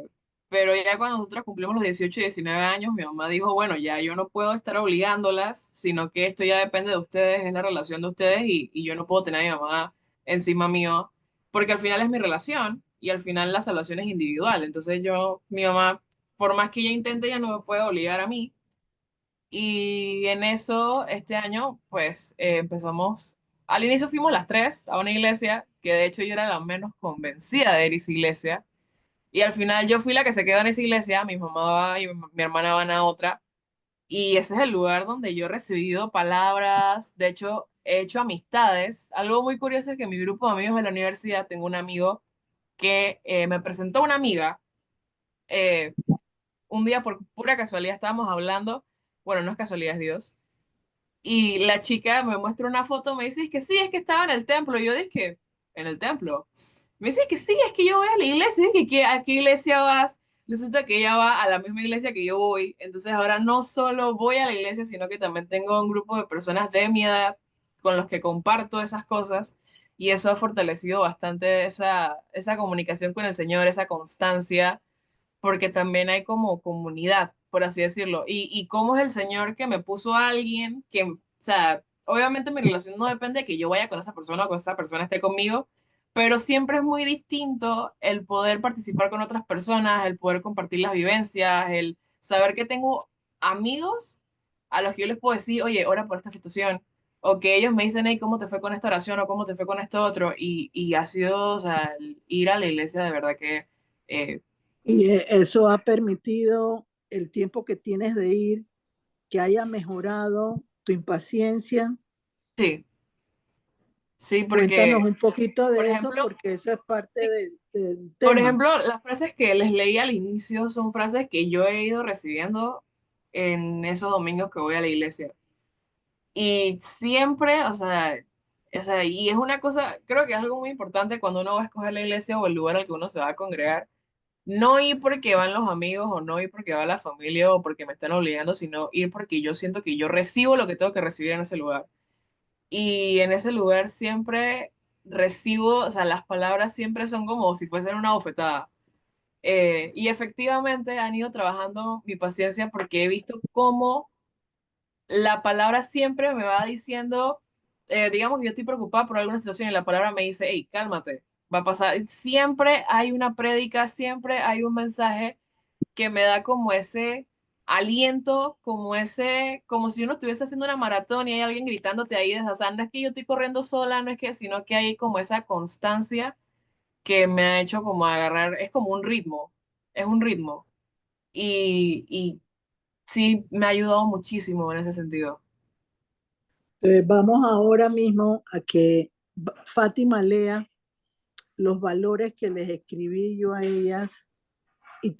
pero ya cuando nosotros cumplimos los 18 y 19 años, mi mamá dijo, bueno, ya yo no puedo estar obligándolas, sino que esto ya depende de ustedes, es la relación de ustedes y yo no puedo tener a mi mamá encima mío, porque al final es mi relación y al final la salvación es individual. Entonces yo, mi mamá, por más que ella intente, ya no me puede obligar a mí. Y en eso, este año, pues empezamos, al inicio fuimos las tres a una iglesia, que de hecho yo era la menos convencida de ir a esa iglesia y al final yo fui la que se quedó en esa iglesia, mi mamá va y mi hermana van a otra. Y ese es el lugar donde yo he recibido palabras, de hecho he hecho amistades. Algo muy curioso es que en mi grupo de amigos de la universidad tengo un amigo que me presentó una amiga. eh, un día por pura casualidad estábamos hablando, bueno, no es casualidad, es Dios. Y la chica me muestra una foto, me dice, es que sí, es que estaba en el templo. Y yo dije, ¿en el templo? Me dice que sí, es que yo voy a la iglesia. Es que ¿a qué iglesia vas? Resulta que ella va a la misma iglesia que yo voy. Entonces ahora no solo voy a la iglesia, sino que también tengo un grupo de personas de mi edad con los que comparto esas cosas. Y eso ha fortalecido bastante esa comunicación con el Señor, esa constancia porque también hay como comunidad, por así decirlo. Y cómo es el Señor que me puso a alguien que, o sea, obviamente mi relación no depende de que yo vaya con esa persona o que esa persona esté conmigo, pero siempre es muy distinto el poder participar con otras personas, el poder compartir las vivencias, el saber que tengo amigos a los que yo les puedo decir, oye, ora por esta situación. O que ellos me dicen, hey, ¿cómo te fue con esta oración? O ¿cómo te fue con esto otro? Y ha sido, o sea, el ir a la iglesia de verdad que eh, Y eso ha permitido el tiempo que tienes de ir, que haya mejorado tu impaciencia. sí, sí, Cuéntanos porque, un poquito por de eso, ejemplo, porque eso es parte sí, del por tema. ejemplo, las frases que les leí al inicio son frases que yo he ido recibiendo en esos domingos que voy a la iglesia. Y siempre, o sea, y es una cosa, creo que es algo muy importante cuando uno va a escoger la iglesia o el lugar al que uno se va a congregar. No ir porque van los amigos o no ir porque va la familia o porque me están obligando, sino ir porque yo siento que yo recibo lo que tengo que recibir en ese lugar. Y en ese lugar siempre recibo, o sea, las palabras siempre son como si fuesen una bofetada. Y efectivamente han ido trabajando mi paciencia porque he visto cómo la palabra siempre me va diciendo, digamos que yo estoy preocupada por alguna situación y la palabra me dice, hey, cálmate, va a pasar. Siempre hay una prédica, siempre hay un mensaje que me da como ese aliento, como ese, como si uno estuviese haciendo una maratón y hay alguien gritándote ahí desde, o sea, no es que yo estoy corriendo sola, no es que, sino que hay como esa constancia que me ha hecho como agarrar, es como un ritmo, es un ritmo. Y sí, me ha ayudado muchísimo en ese sentido. Entonces, vamos ahora mismo a que Fátima lea los valores que les escribí yo a ellas y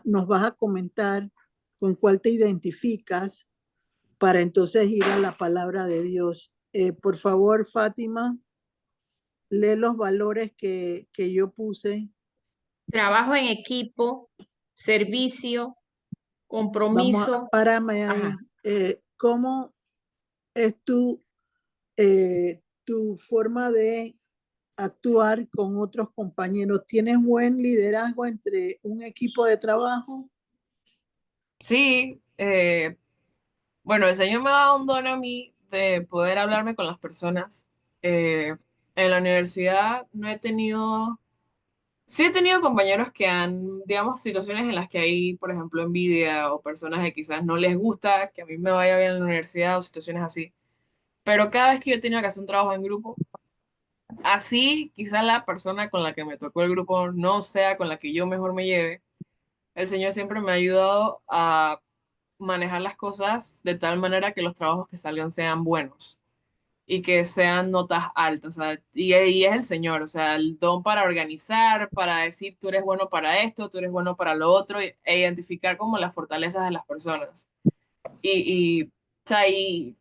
nos vas a comentar con cuál te identificas para entonces ir a la palabra de Dios. Por favor, Fátima, lee los valores que yo puse. Trabajo en equipo, servicio, Vamos compromiso. párame ahí. Ajá. ¿Cómo es tu forma de actuar con otros compañeros? ¿Tienes buen liderazgo entre un equipo de trabajo? Sí, bueno, el Señor me ha dado un don a mí de poder hablarme con las personas. En la universidad no he tenido, sí he tenido compañeros que han, digamos, situaciones en las que hay, por ejemplo, envidia o personas que quizás no les gusta que a mí me vaya bien en la universidad o situaciones así. Pero cada vez que yo he tenido que hacer un trabajo en grupo, así quizás la persona con la que me tocó el grupo no sea con la que yo mejor me lleve, el Señor siempre me ha ayudado a manejar las cosas de tal manera que los trabajos que salgan sean buenos y que sean notas altas, o sea, y es el Señor, o sea, el don para organizar, para decir tú eres bueno para esto, tú eres bueno para lo otro, e identificar como las fortalezas de las personas. O sea, y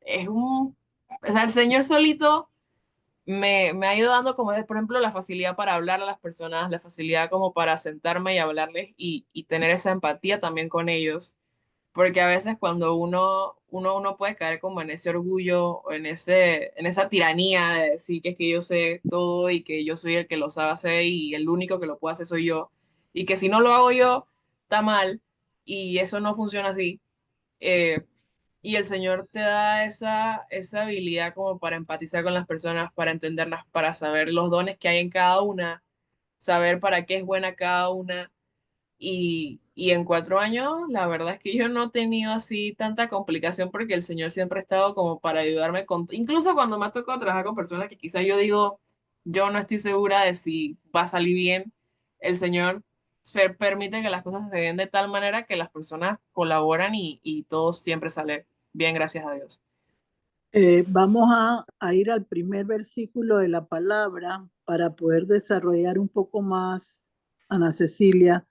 es o sea, el Señor solito me ha ido dando como, por ejemplo, la facilidad para hablar a las personas, la facilidad como para sentarme y hablarles y tener esa empatía también con ellos porque a veces cuando uno puede caer como en ese orgullo o en esa tiranía de decir que es que yo sé todo y que yo soy el que lo sabe hacer y el único que lo puede hacer soy yo, y que si no lo hago yo, está mal, y eso no funciona así. eh, y el Señor te da esa habilidad como para empatizar con las personas, para entenderlas, para saber los dones que hay en cada una, saber para qué es buena cada una y en 4 años, la verdad es que yo no he tenido así tanta complicación porque el Señor siempre ha estado como para ayudarme con, incluso cuando me ha tocado trabajar con personas que quizás yo digo, yo no estoy segura de si va a salir bien, el Señor permite que las cosas se den de tal manera que las personas colaboran y todo siempre sale bien, gracias a Dios. Vamos a ir al primer versículo de la palabra para poder desarrollar un poco más, Ana Cecilia.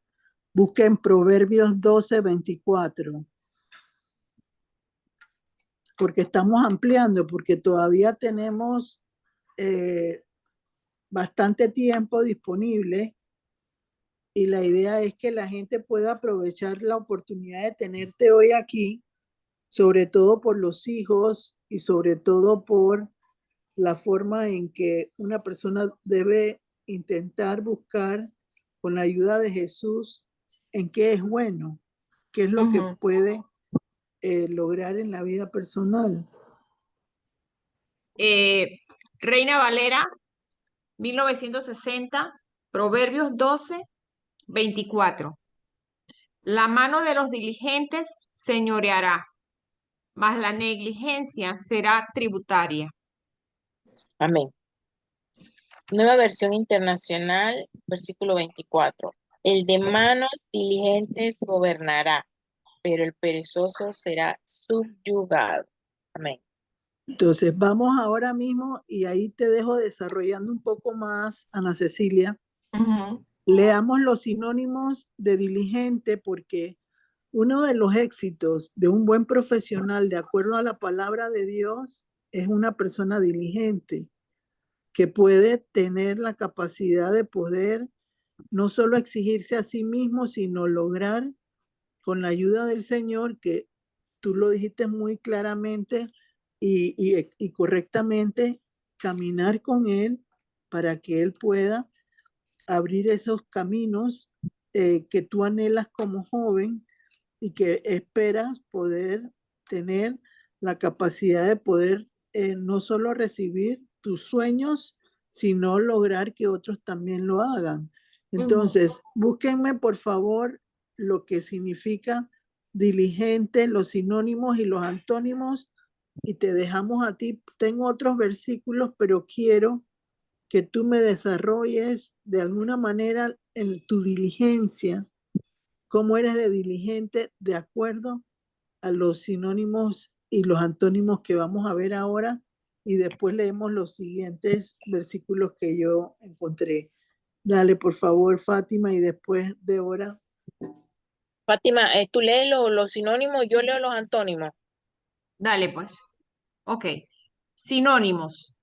Busquen Proverbios 12:24, porque estamos ampliando, porque todavía tenemos eh, bastante tiempo disponible y la idea es que la gente pueda aprovechar la oportunidad de tenerte hoy aquí, sobre todo por los hijos y sobre todo por la forma en que una persona debe intentar buscar con la ayuda de Jesús en qué es bueno, qué es lo que Ujú. puede lograr en la vida personal. Reina Valera, 1960, Proverbios 12:24. La mano de los diligentes señoreará, mas la negligencia será tributaria. Amén. Nueva versión internacional, versículo 24. El de manos diligentes gobernará, pero el perezoso será subyugado. Amén. Entonces, vamos ahora mismo y ahí te dejo desarrollando un poco más, Ana Cecilia. Ujú. Leamos los sinónimos de diligente porque uno de los éxitos de un buen profesional, de acuerdo a la palabra de Dios, es una persona diligente que puede tener la capacidad de poder no solo exigirse a sí mismo, sino lograr con la ayuda del Señor, que tú lo dijiste muy claramente y correctamente, caminar con Él para que Él pueda abrir esos caminos que tú anhelas como joven y que esperas poder tener la capacidad de poder no solo recibir tus sueños, sino lograr que otros también lo hagan. Ujú. Entonces, búsquenme por favor lo que significa diligente, los sinónimos y los antónimos, y te dejamos a ti. Tengo otros versículos, pero quiero que tú me desarrolles de alguna manera en tu diligencia, cómo eres de diligente de acuerdo a los sinónimos y los antónimos que vamos a ver ahora y después leemos los siguientes versículos que yo encontré. Dale, por favor, Fátima, y después Débora. Fátima, tú lees los sinónimos, yo leo los antónimos. Dale, pues. Ok. Sinónimos.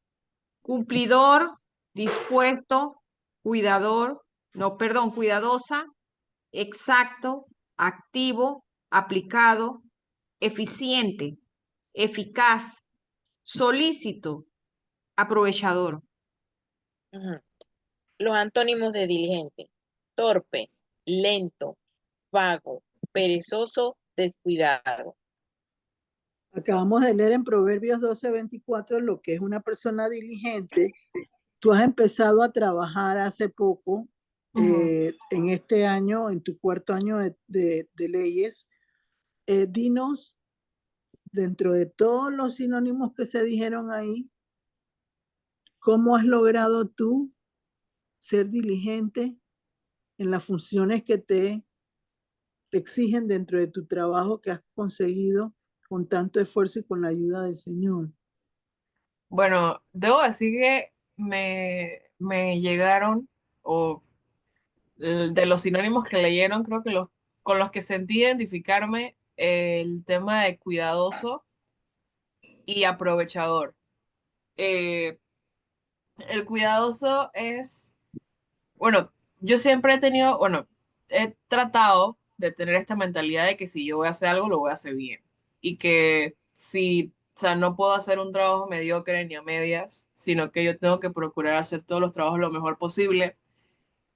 Cumplidor, dispuesto, cuidador, no, perdón, cuidadosa, exacto, activo, aplicado, eficiente, eficaz, solícito, aprovechador. Ujú. Los antónimos de diligente: torpe, lento, vago, perezoso, descuidado. Acabamos de leer en Proverbios 12:24 lo que es una persona diligente. Tú has empezado a trabajar hace poco, Ujú. en este año, en tu cuarto año de leyes. Dinos, dentro de todos los sinónimos que se dijeron ahí, ¿cómo has logrado tú ser diligente en las funciones que te exigen dentro de tu trabajo que has conseguido con tanto esfuerzo y con la ayuda del Señor? Bueno, debo decir que me llegaron, o de los sinónimos que leyeron, creo que los con los que sentí identificarme, el tema de cuidadoso y aprovechador. Eh, el cuidadoso es, bueno, yo siempre he tenido, bueno, he tratado de tener esta mentalidad de que si yo voy a hacer algo, lo voy a hacer bien. Y que si, o sea, no puedo hacer un trabajo mediocre ni a medias, sino que yo tengo que procurar hacer todos los trabajos lo mejor posible.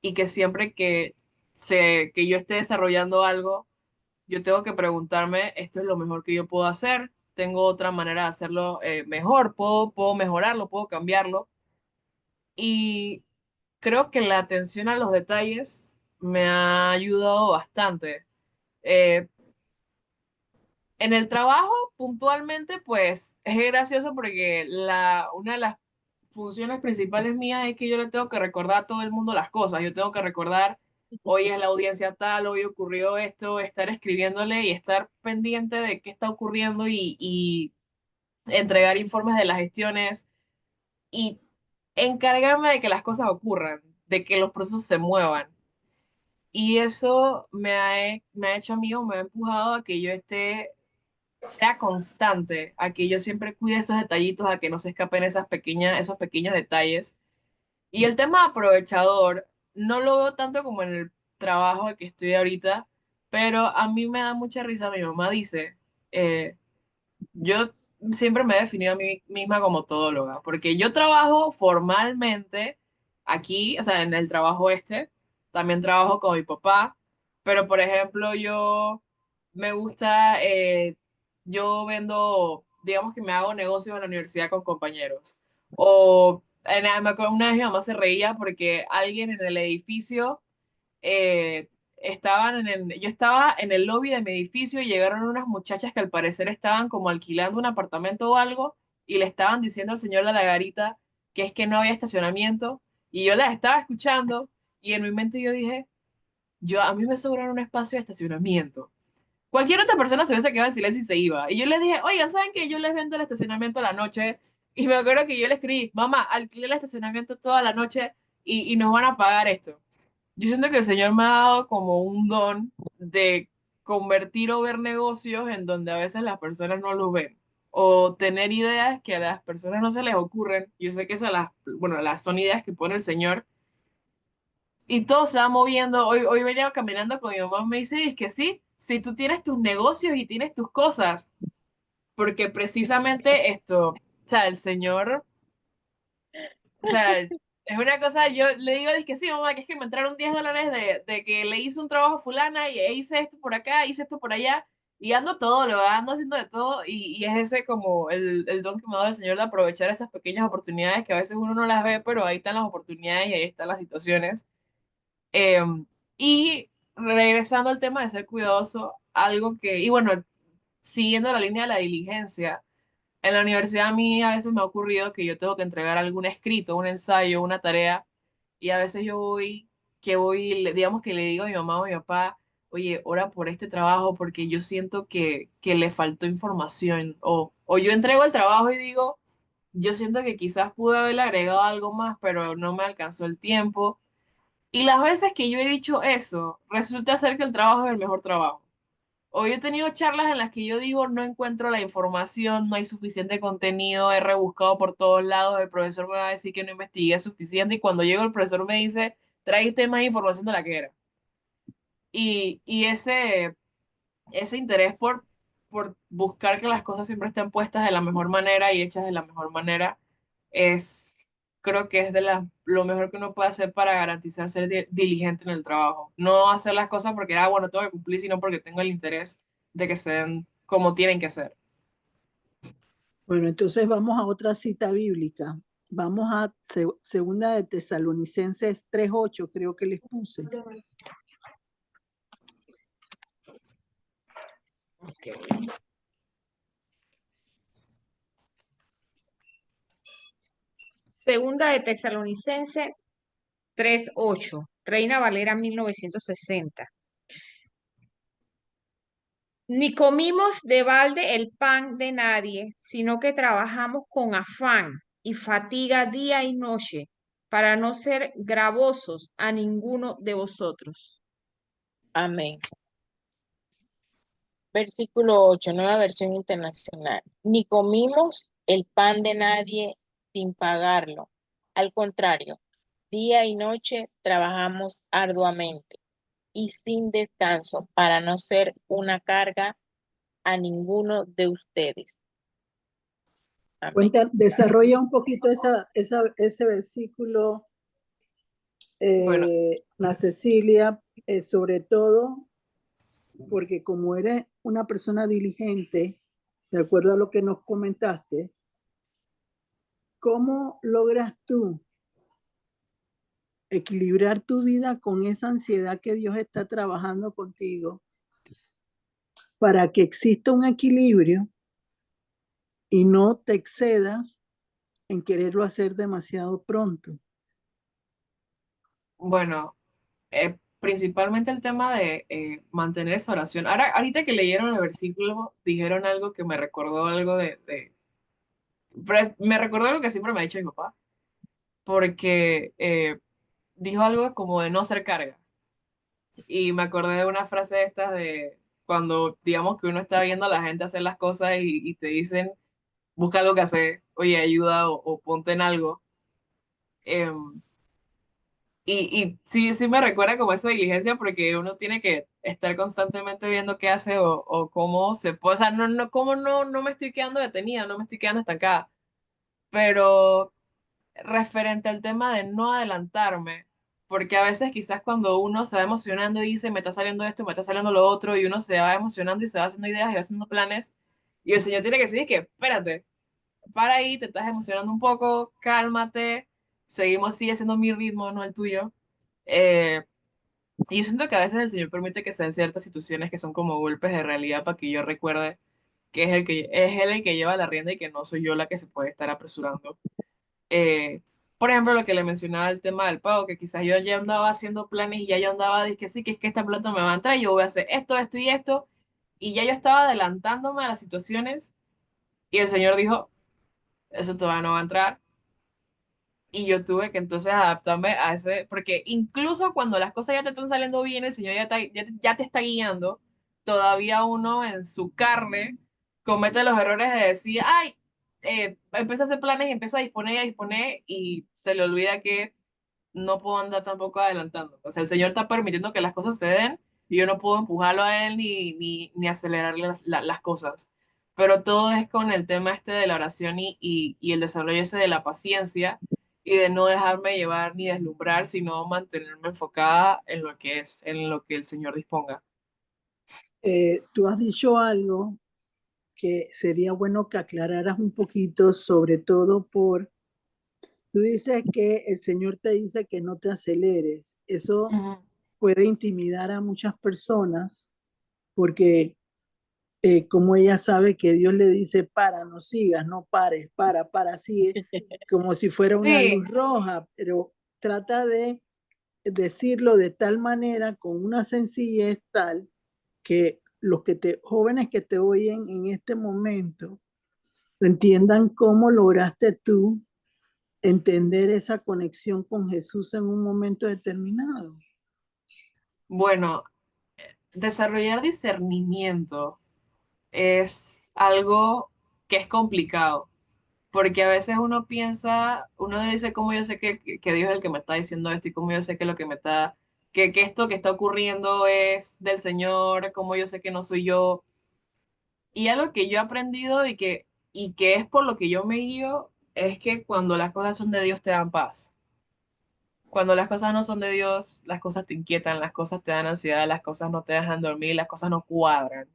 Y que siempre que yo esté desarrollando algo, yo tengo que preguntarme, ¿esto es lo mejor que yo puedo hacer? ¿Tengo otra manera de hacerlo mejor? ¿Puedo mejorarlo? ¿Puedo cambiarlo? Y creo que la atención a los detalles me ha ayudado bastante. Eh, en el trabajo, puntualmente, pues es gracioso porque una de las funciones principales mías es que yo le tengo que recordar a todo el mundo las cosas. Yo tengo que recordar, hoy es la audiencia tal, hoy ocurrió esto, estar escribiéndole y estar pendiente de qué está ocurriendo y entregar informes de las gestiones y encargarme de que las cosas ocurran, de que los procesos se muevan. Y eso me ha hecho a mí o me ha empujado a que yo sea constante, a que yo siempre cuide esos detallitos, a que no se escapen esos pequeños detalles. Y el tema aprovechador, no lo veo tanto como en el trabajo que estoy ahorita, pero a mí me da mucha risa. Mi mamá dice, eh, yo siempre me he definido a mí misma como todóloga, porque yo trabajo formalmente aquí, o sea, en el trabajo también trabajo con mi papá, pero por ejemplo, yo me gusta, yo vendo, digamos que me hago negocios en la universidad con compañeros. O me acuerdo una vez mi mamá se reía porque alguien en el edificio eh, yo estaba en el lobby de mi edificio y llegaron unas muchachas que al parecer estaban como alquilando un apartamento o algo y le estaban diciendo al señor de la garita que es que no había estacionamiento y yo las estaba escuchando y en mi mente yo dije, a mí me sobran un espacio de estacionamiento. Cualquier otra persona se hubiese quedado en silencio y se iba. Y yo les dije, oigan, ¿saben que yo les vendo el estacionamiento a la noche? Y me acuerdo que yo le escribí, mamá, alquilé el estacionamiento toda la noche y nos van a pagar esto. Yo siento que el Señor me ha dado como un don de convertir o ver negocios en donde a veces las personas no los ven. O tener ideas que a las personas no se les ocurren. Yo sé que bueno, las son ideas que pone el Señor. Y todo se va moviendo. Hoy venía caminando con mi mamá, me dice, es que sí, si tú tienes tus negocios y tienes tus cosas, porque precisamente esto, o sea, el Señor, o sea, es una cosa, yo le digo, es que sí, mamá, que es que me entraron $10 de que le hice un trabajo a fulana y hice esto por acá, hice esto por allá, y ando todo, lo ando haciendo de todo, y es ese como el don que me ha dado el Señor de aprovechar esas pequeñas oportunidades que a veces uno no las ve, pero ahí están las oportunidades y ahí están las situaciones. Y regresando al tema de ser cuidadoso, algo que, y bueno, siguiendo la línea de la diligencia, en la universidad a mí a veces me ha ocurrido que yo tengo que entregar algún escrito, un ensayo, una tarea, y a veces digamos que le digo a mi mamá o a mi papá, oye, ora por este trabajo porque yo siento que le faltó información, o yo entrego el trabajo y digo, yo siento que quizás pude haberle agregado algo más, pero no me alcanzó el tiempo. Y las veces que yo he dicho eso, resulta ser que el trabajo es el mejor trabajo. O yo he tenido charlas en las que yo digo, no encuentro la información, no hay suficiente contenido, he rebuscado por todos lados, el profesor me va a decir que no investigué suficiente y cuando llego el profesor me dice, tráete más información de la que era. Y ese interés por buscar que las cosas siempre estén puestas de la mejor manera y hechas de la mejor manera es, creo que es lo mejor que uno puede hacer para garantizar ser diligente en el trabajo. No hacer las cosas porque, bueno, tengo que cumplir, sino porque tengo el interés de que se den como tienen que ser. Bueno, entonces vamos a otra cita bíblica. Vamos a Segunda de Tesalonicenses 3:8, creo que les puse. Segunda de Tesalonicense 3:8, Reina Valera 1960. Ni comimos de balde el pan de nadie, sino que trabajamos con afán y fatiga día y noche para no ser gravosos a ninguno de vosotros. Amén. Versículo 8, nueva versión internacional. Ni comimos el pan de nadie sin pagarlo. Al contrario, día y noche trabajamos arduamente y sin descanso para no ser una carga a ninguno de ustedes. Amén. Desarrolla un poquito ese versículo, Bueno, la Cecilia, sobre todo porque como eres una persona diligente, de acuerdo a lo que nos comentaste, ¿cómo logras tú equilibrar tu vida con esa ansiedad que Dios está trabajando contigo para que exista un equilibrio y no te excedas en quererlo hacer demasiado pronto? bueno, principalmente el tema de mantener esa oración. Ahorita que leyeron el versículo, dijeron algo que me recordó algo me recordó algo que siempre me ha dicho mi papá, porque dijo algo como de no ser carga. Y me acordé de una frase de estas de cuando, digamos que uno está viendo a la gente hacer las cosas y te dicen, busca algo que hacer, oye, ayuda o ponte en algo. Em, y sí, sí me recuerda como esa diligencia porque uno tiene que estar constantemente viendo qué hace o cómo se puede, o sea, cómo no me estoy quedando detenida, no me estoy quedando estancada. Pero referente al tema de no adelantarme, porque a veces quizás cuando uno se va emocionando y dice, me está saliendo esto, me está saliendo lo otro, y uno se va emocionando y se va haciendo ideas y va haciendo planes, y el Señor tiene que decir que, espérate, para ahí, te estás emocionando un poco, cálmate, seguimos, sigue siendo mi ritmo, no el tuyo. Eh, y yo siento que a veces el Señor permite que sean ciertas situaciones que son como golpes de realidad para que yo recuerde que es él el que lleva la rienda y que no soy yo la que se puede estar apresurando. Eh, por ejemplo, lo que le mencionaba el tema del pago, que quizás yo ya andaba haciendo planes y ya yo andaba, de que sí, que es que esta plata me va a entrar, y yo voy a hacer esto, esto y esto, y ya yo estaba adelantándome a las situaciones, y el Señor dijo, eso todavía no va a entrar, y yo tuve que entonces adaptarme a ese, porque incluso cuando las cosas ya te están saliendo bien, el Señor ya te está guiando, todavía uno en su carne comete los errores de decir, ay, empieza a hacer planes y empieza a disponer, y se le olvida que no puedo andar tampoco adelantando. O sea, el Señor está permitiendo que las cosas se den y yo no puedo empujarlo a Él ni acelerarle las cosas. Pero todo es con el tema este de la oración y el desarrollo ese de la paciencia y de no dejarme llevar ni deslumbrar, sino mantenerme enfocada en lo que es, en lo que el Señor disponga. Tú has dicho algo que sería bueno que aclararas un poquito, sobre todo tú dices que el Señor te dice que no te aceleres. Eso Ujú. puede intimidar a muchas personas porque como ella sabe que Dios le dice, para, no sigas, no pares, para, así, como si fuera una Sí, luz roja, pero trata de decirlo de tal manera, con una sencillez tal, que los jóvenes que te oyen en este momento entiendan cómo lograste tú entender esa conexión con Jesús en un momento determinado. Bueno, desarrollar discernimiento es algo que es complicado, porque a veces uno piensa, uno dice, ¿cómo yo sé que Dios es el que me está diciendo esto? Y cómo yo sé que lo que me está, que esto que está ocurriendo es del Señor, cómo yo sé que no soy yo. Y algo que yo he aprendido y que es por lo que yo me guío, es que cuando las cosas son de Dios te dan paz. Cuando las cosas no son de Dios, las cosas te inquietan, las cosas te dan ansiedad, las cosas no te dejan dormir, las cosas no cuadran.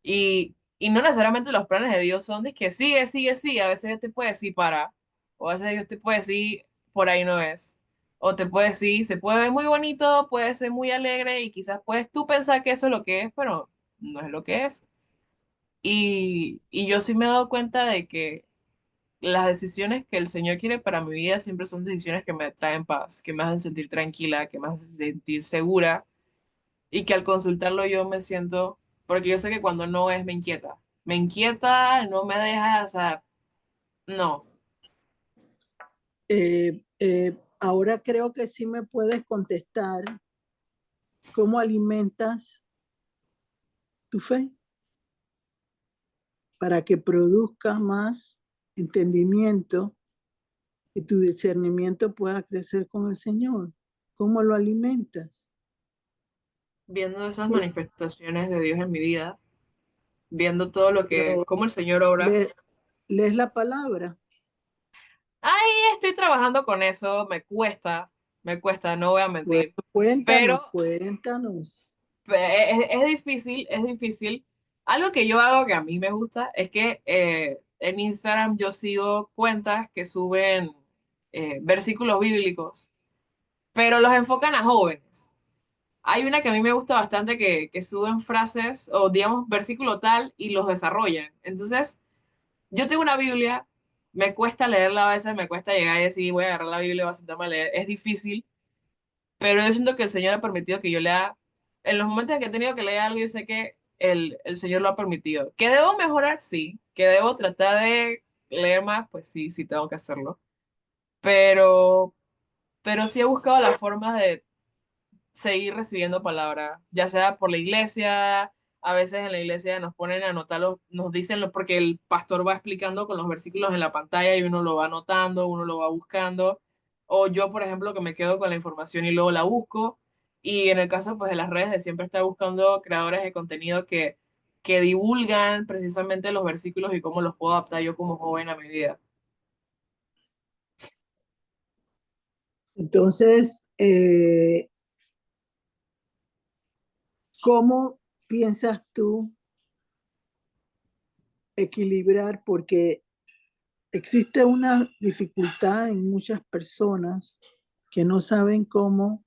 Y no necesariamente los planes de Dios son de que sigue, sigue, sigue. A veces Dios te puede decir para, o a veces Dios te puede decir por ahí no es. O te puede decir, se puede ver muy bonito, puede ser muy alegre y quizás puedes tú pensar que eso es lo que es, pero no es lo que es. Y yo sí me he dado cuenta de que las decisiones que el Señor quiere para mi vida siempre son decisiones que me traen paz, que me hacen sentir tranquila, que me hacen sentir segura y que al consultarlo yo me siento, porque yo sé que cuando no es, me inquieta, no me deja, o sea, no. Ahora creo que sí me puedes contestar cómo alimentas tu fe para que produzca más entendimiento y tu discernimiento pueda crecer con el Señor. ¿Cómo lo alimentas? Viendo esas manifestaciones de Dios en mi vida, viendo todo lo que, Pero cómo el Señor obra. lees la palabra. Ahí estoy trabajando con eso, me cuesta, no voy a Bueno, mentir, cuéntanos, pero cuéntanos. es difícil, es difícil. Algo que yo hago que a mí me gusta es que en Instagram yo sigo cuentas que suben versículos bíblicos, pero los enfocan a jóvenes. Hay una que a mí me gusta bastante que suben frases o digamos versículo tal y los desarrollan. Entonces, yo tengo una Biblia, me cuesta leerla a veces, me cuesta llegar y decir voy a agarrar la Biblia y voy a sentarme a leer. Es difícil, pero yo siento que el Señor ha permitido que yo lea, en los momentos en que he tenido que leer algo, yo sé que el Señor lo ha permitido. ¿Que debo mejorar? Sí. ¿Que debo tratar de leer más? Pues sí, sí tengo que hacerlo. Pero, pero sí he buscado la forma de seguir recibiendo palabra, ya sea por la iglesia, a veces en la iglesia nos ponen a anotarlos, nos dicen porque el pastor va explicando con los versículos en la pantalla y uno lo va anotando, uno lo va buscando, o yo, por ejemplo, que me quedo con la información y luego la busco, y en el caso pues de las redes de siempre estar buscando creadores de contenido que divulgan precisamente los versículos y cómo los puedo adaptar yo como joven a mi vida. Entonces, ¿cómo piensas tú equilibrar? Porque existe una dificultad en muchas personas que no saben cómo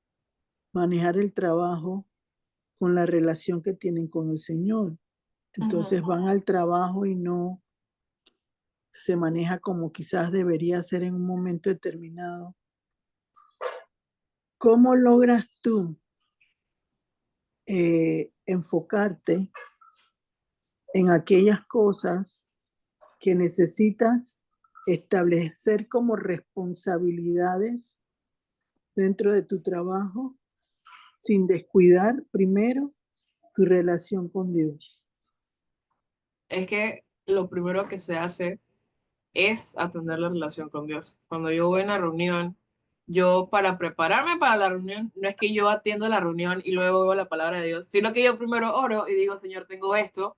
manejar el trabajo con la relación que tienen con el Señor. Ujú. Entonces van al trabajo y no se maneja como quizás debería ser en un momento determinado. ¿Cómo logras tú enfocarte en aquellas cosas que necesitas establecer como responsabilidades dentro de tu trabajo sin descuidar primero tu relación con Dios? Es que lo primero que se hace es atender la relación con Dios. Cuando yo voy a una reunión, yo para prepararme para la reunión, no es que yo atiendo la reunión y luego veo la palabra de Dios, sino que yo primero oro y digo, Señor, tengo esto.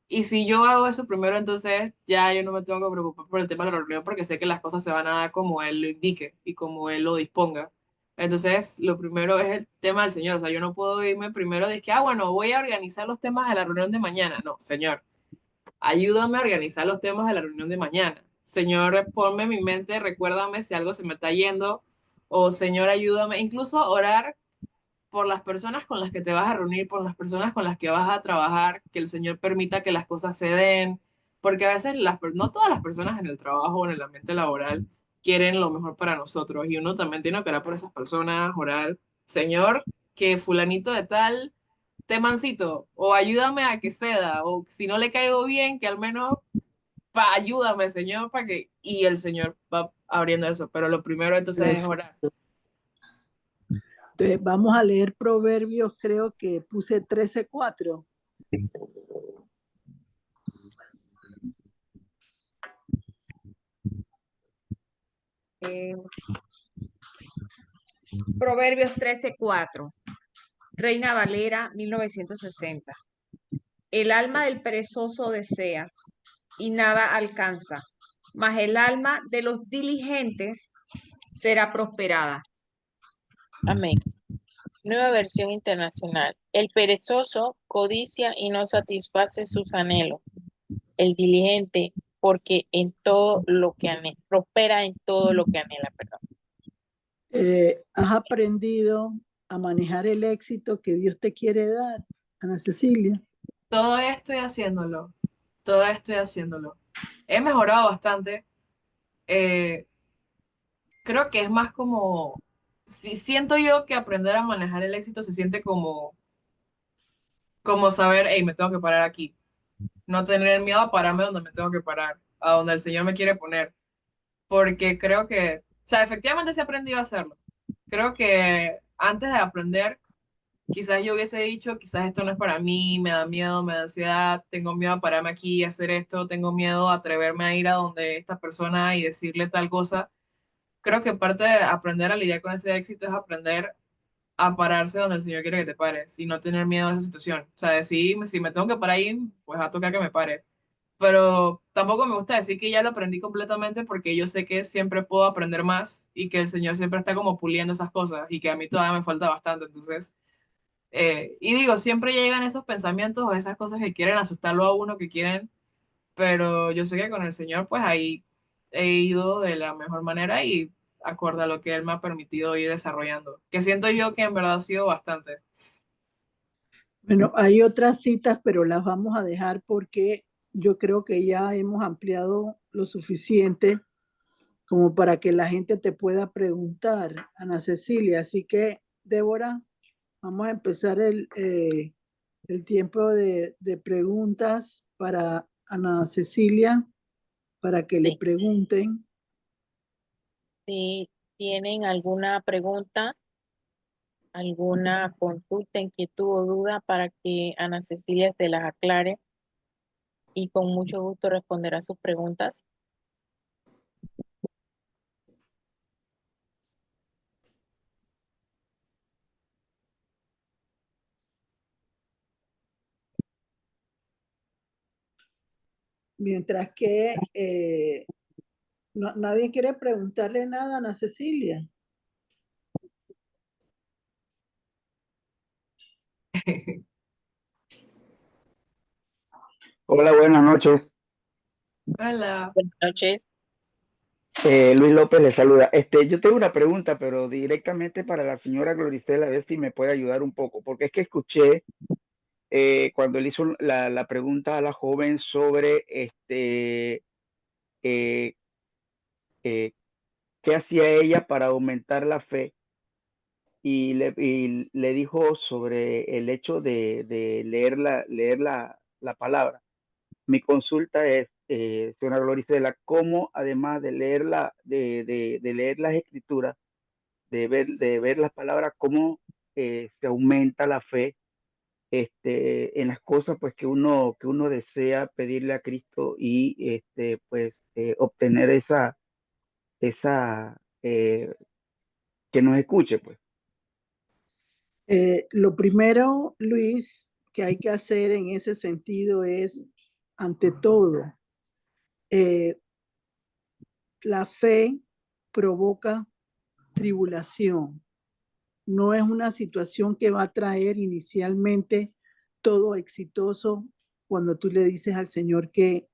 Y si yo hago eso primero, entonces ya yo no me tengo que preocupar por el tema de la reunión porque sé que las cosas se van a dar como Él lo indique y como Él lo disponga. Entonces, lo primero es el tema del Señor. O sea, yo no puedo irme primero de que, bueno, voy a organizar los temas de la reunión de mañana. No, Señor, ayúdame a organizar los temas de la reunión de mañana. Señor, ponme en mi mente, recuérdame si algo se me está yendo. O Señor, ayúdame. Incluso orar por las personas con las que te vas a reunir, por las personas con las que vas a trabajar, que el Señor permita que las cosas se den. Porque a veces no todas las personas en el trabajo o en el ambiente laboral quieren lo mejor para nosotros. Y uno también tiene que orar por esas personas, orar, Señor, que fulanito de tal te mancito, o ayúdame a que ceda, o si no le caigo bien, que al menos ayúdame, Señor, para que, y el Señor va abriendo eso, pero lo primero entonces es orar. Entonces, vamos a leer Proverbios, creo que puse 13:4. Eh, Proverbios 13:4. Reina Valera, 1960. El alma del perezoso desea y nada alcanza, mas el alma de los diligentes será prosperada. Amén. Nueva versión internacional. El perezoso codicia y no satisface sus anhelos. El diligente, porque en todo lo que anhela, prospera en todo lo que anhela, perdón. ¿Has aprendido a manejar el éxito que Dios te quiere dar, Ana Cecilia? Todavía estoy haciéndolo, todavía estoy haciéndolo. He mejorado bastante. eh, Creo que es más como, siento yo que aprender a manejar el éxito se siente como saber, hey, me tengo que parar aquí. No tener miedo a pararme donde me tengo que parar, a donde el Señor me quiere poner. Porque creo que, o sea, efectivamente sí he aprendido a hacerlo. Creo que antes de aprender, quizás yo hubiese dicho, quizás esto no es para mí, me da miedo, me da ansiedad, tengo miedo a pararme aquí y hacer esto, tengo miedo a atreverme a ir a donde esta persona y decirle tal cosa. Creo que parte de aprender a lidiar con ese éxito es aprender a pararse donde el Señor quiere que te pares y no tener miedo a esa situación. O sea, decir, si me tengo que parar ahí, pues va a tocar que me pare. Pero tampoco me gusta decir que ya lo aprendí completamente porque yo sé que siempre puedo aprender más y que el Señor siempre está como puliendo esas cosas y que a mí todavía me falta bastante. Entonces, y digo, siempre llegan esos pensamientos o esas cosas que quieren asustarlo a uno, que quieren, pero yo sé que con el Señor, pues ahí he ido de la mejor manera y acorde a lo que Él me ha permitido ir desarrollando, que siento yo que en verdad ha sido bastante. Bueno, hay otras citas, pero las vamos a dejar porque yo creo que ya hemos ampliado lo suficiente como para que la gente te pueda preguntar, Ana Cecilia. Así que, Débora, vamos a empezar el tiempo de preguntas para Ana Cecilia, para que le Sí. pregunten. Si tienen alguna pregunta, alguna consulta, inquietud o duda para que Ana Cecilia se las aclare y con mucho gusto responderá sus preguntas. Mientras que nadie quiere preguntarle nada a Ana Cecilia. Hola, buenas noches. Hola. Buenas noches. Luis López le saluda. Yo tengo una pregunta, pero directamente para la señora Gloricela, a ver si me puede ayudar un poco, porque es que escuché cuando él hizo la pregunta a la joven sobre eh, eh, qué hacía ella para aumentar la fe y le dijo sobre el hecho de leer la palabra. Mi consulta es, señora Gloricela, cómo además de de leer las escrituras, de ver las palabras, cómo se aumenta la fe en las cosas pues que uno desea pedirle a Cristo y pues obtener esa que nos escuche pues. Lo primero, Luis, que hay que hacer en ese sentido es, ante todo, eh, la fe provoca tribulación. No es una situación que va a traer inicialmente todo exitoso cuando tú le dices al Señor que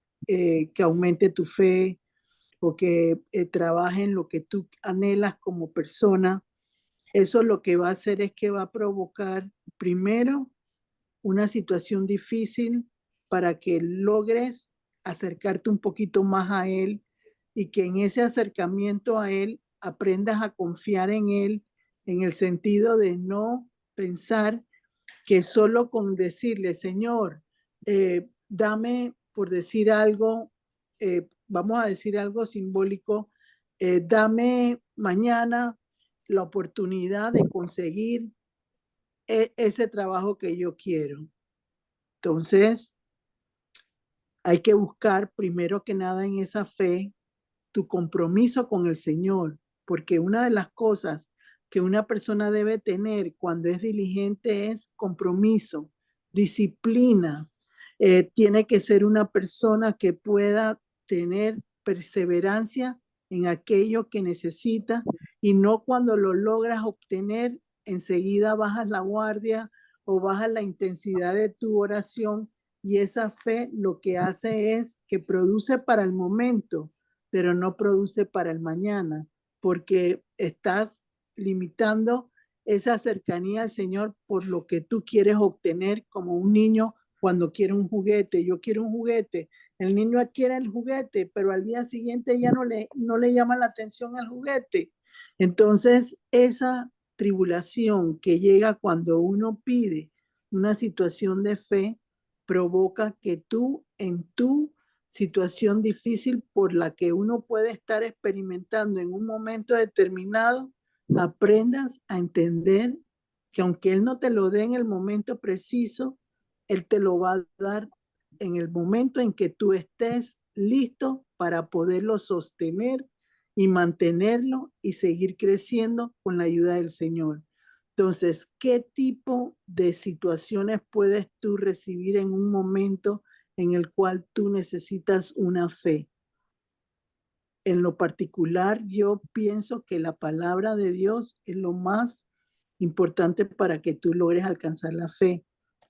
aumente tu fe o que trabaje en lo que tú anhelas como persona. Eso lo que va a hacer es que va a provocar primero una situación difícil para que logres acercarte un poquito más a Él y que en ese acercamiento a Él aprendas a confiar en Él en el sentido de no pensar que solo con decirle, Señor, dame, por decir algo, vamos a decir algo simbólico, dame mañana la oportunidad de conseguir ese trabajo que yo quiero. Entonces, hay que buscar primero que nada en esa fe tu compromiso con el Señor, porque una de las cosas que una persona debe tener cuando es diligente es compromiso, disciplina. Tiene que ser una persona que pueda tener perseverancia en aquello que necesita y no cuando lo logras obtener, enseguida bajas la guardia o bajas la intensidad de tu oración, y esa fe lo que hace es que produce para el momento, pero no produce para el mañana, porque estás limitando esa cercanía al Señor por lo que tú quieres obtener, como un niño cuando quiere un juguete. Yo quiero un juguete. El niño adquiere el juguete, pero al día siguiente ya no le llama la atención el juguete. Entonces, esa tribulación que llega cuando uno pide una situación de fe provoca que tú en tu situación difícil por la que uno puede estar experimentando en un momento determinado, aprendas a entender que aunque Él no te lo dé en el momento preciso, Él te lo va a dar en el momento en que tú estés listo para poderlo sostener y mantenerlo y seguir creciendo con la ayuda del Señor. Entonces, ¿qué tipo de situaciones puedes tú recibir en un momento en el cual tú necesitas una fe? En lo particular, yo pienso que la palabra de Dios es lo más importante para que tú logres alcanzar la fe,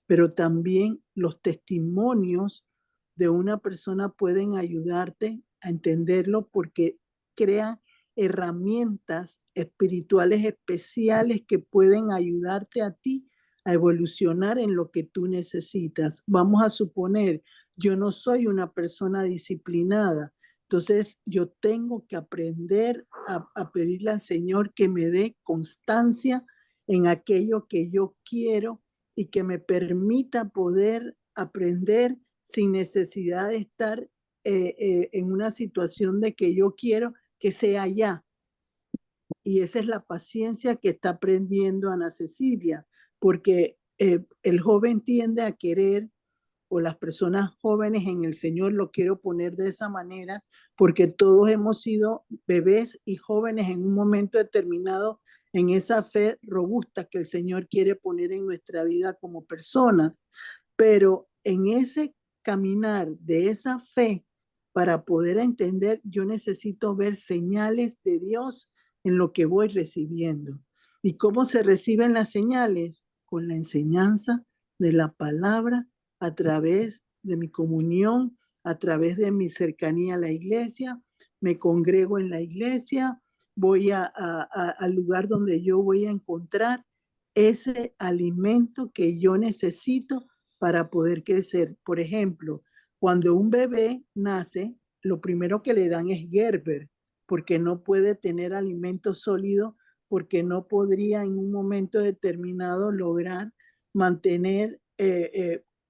pero también los testimonios de una persona pueden ayudarte a entenderlo porque crea herramientas espirituales especiales que pueden ayudarte a ti a evolucionar en lo que tú necesitas. Vamos a suponer, yo no soy una persona disciplinada, entonces yo tengo que aprender a pedirle al Señor que me dé constancia en aquello que yo quiero y que me permita poder aprender sin necesidad de estar en una situación de que yo quiero que sea ya. Y esa es la paciencia que está aprendiendo Ana Cecilia, porque el joven tiende a querer, o las personas jóvenes en el Señor, lo quiero poner de esa manera, porque todos hemos sido bebés y jóvenes en un momento determinado en esa fe robusta que el Señor quiere poner en nuestra vida como personas. Pero en ese caminar de esa fe, para poder entender, yo necesito ver señales de Dios en lo que voy recibiendo. ¿Y cómo se reciben las señales? Con la enseñanza de la palabra, a través de mi comunión, a través de mi cercanía a la iglesia, me congrego en la iglesia, voy al lugar donde yo voy a encontrar ese alimento que yo necesito para poder crecer. Por ejemplo, cuando un bebé nace, lo primero que le dan es Gerber, porque no puede tener alimento sólido, porque no podría en un momento determinado lograr mantener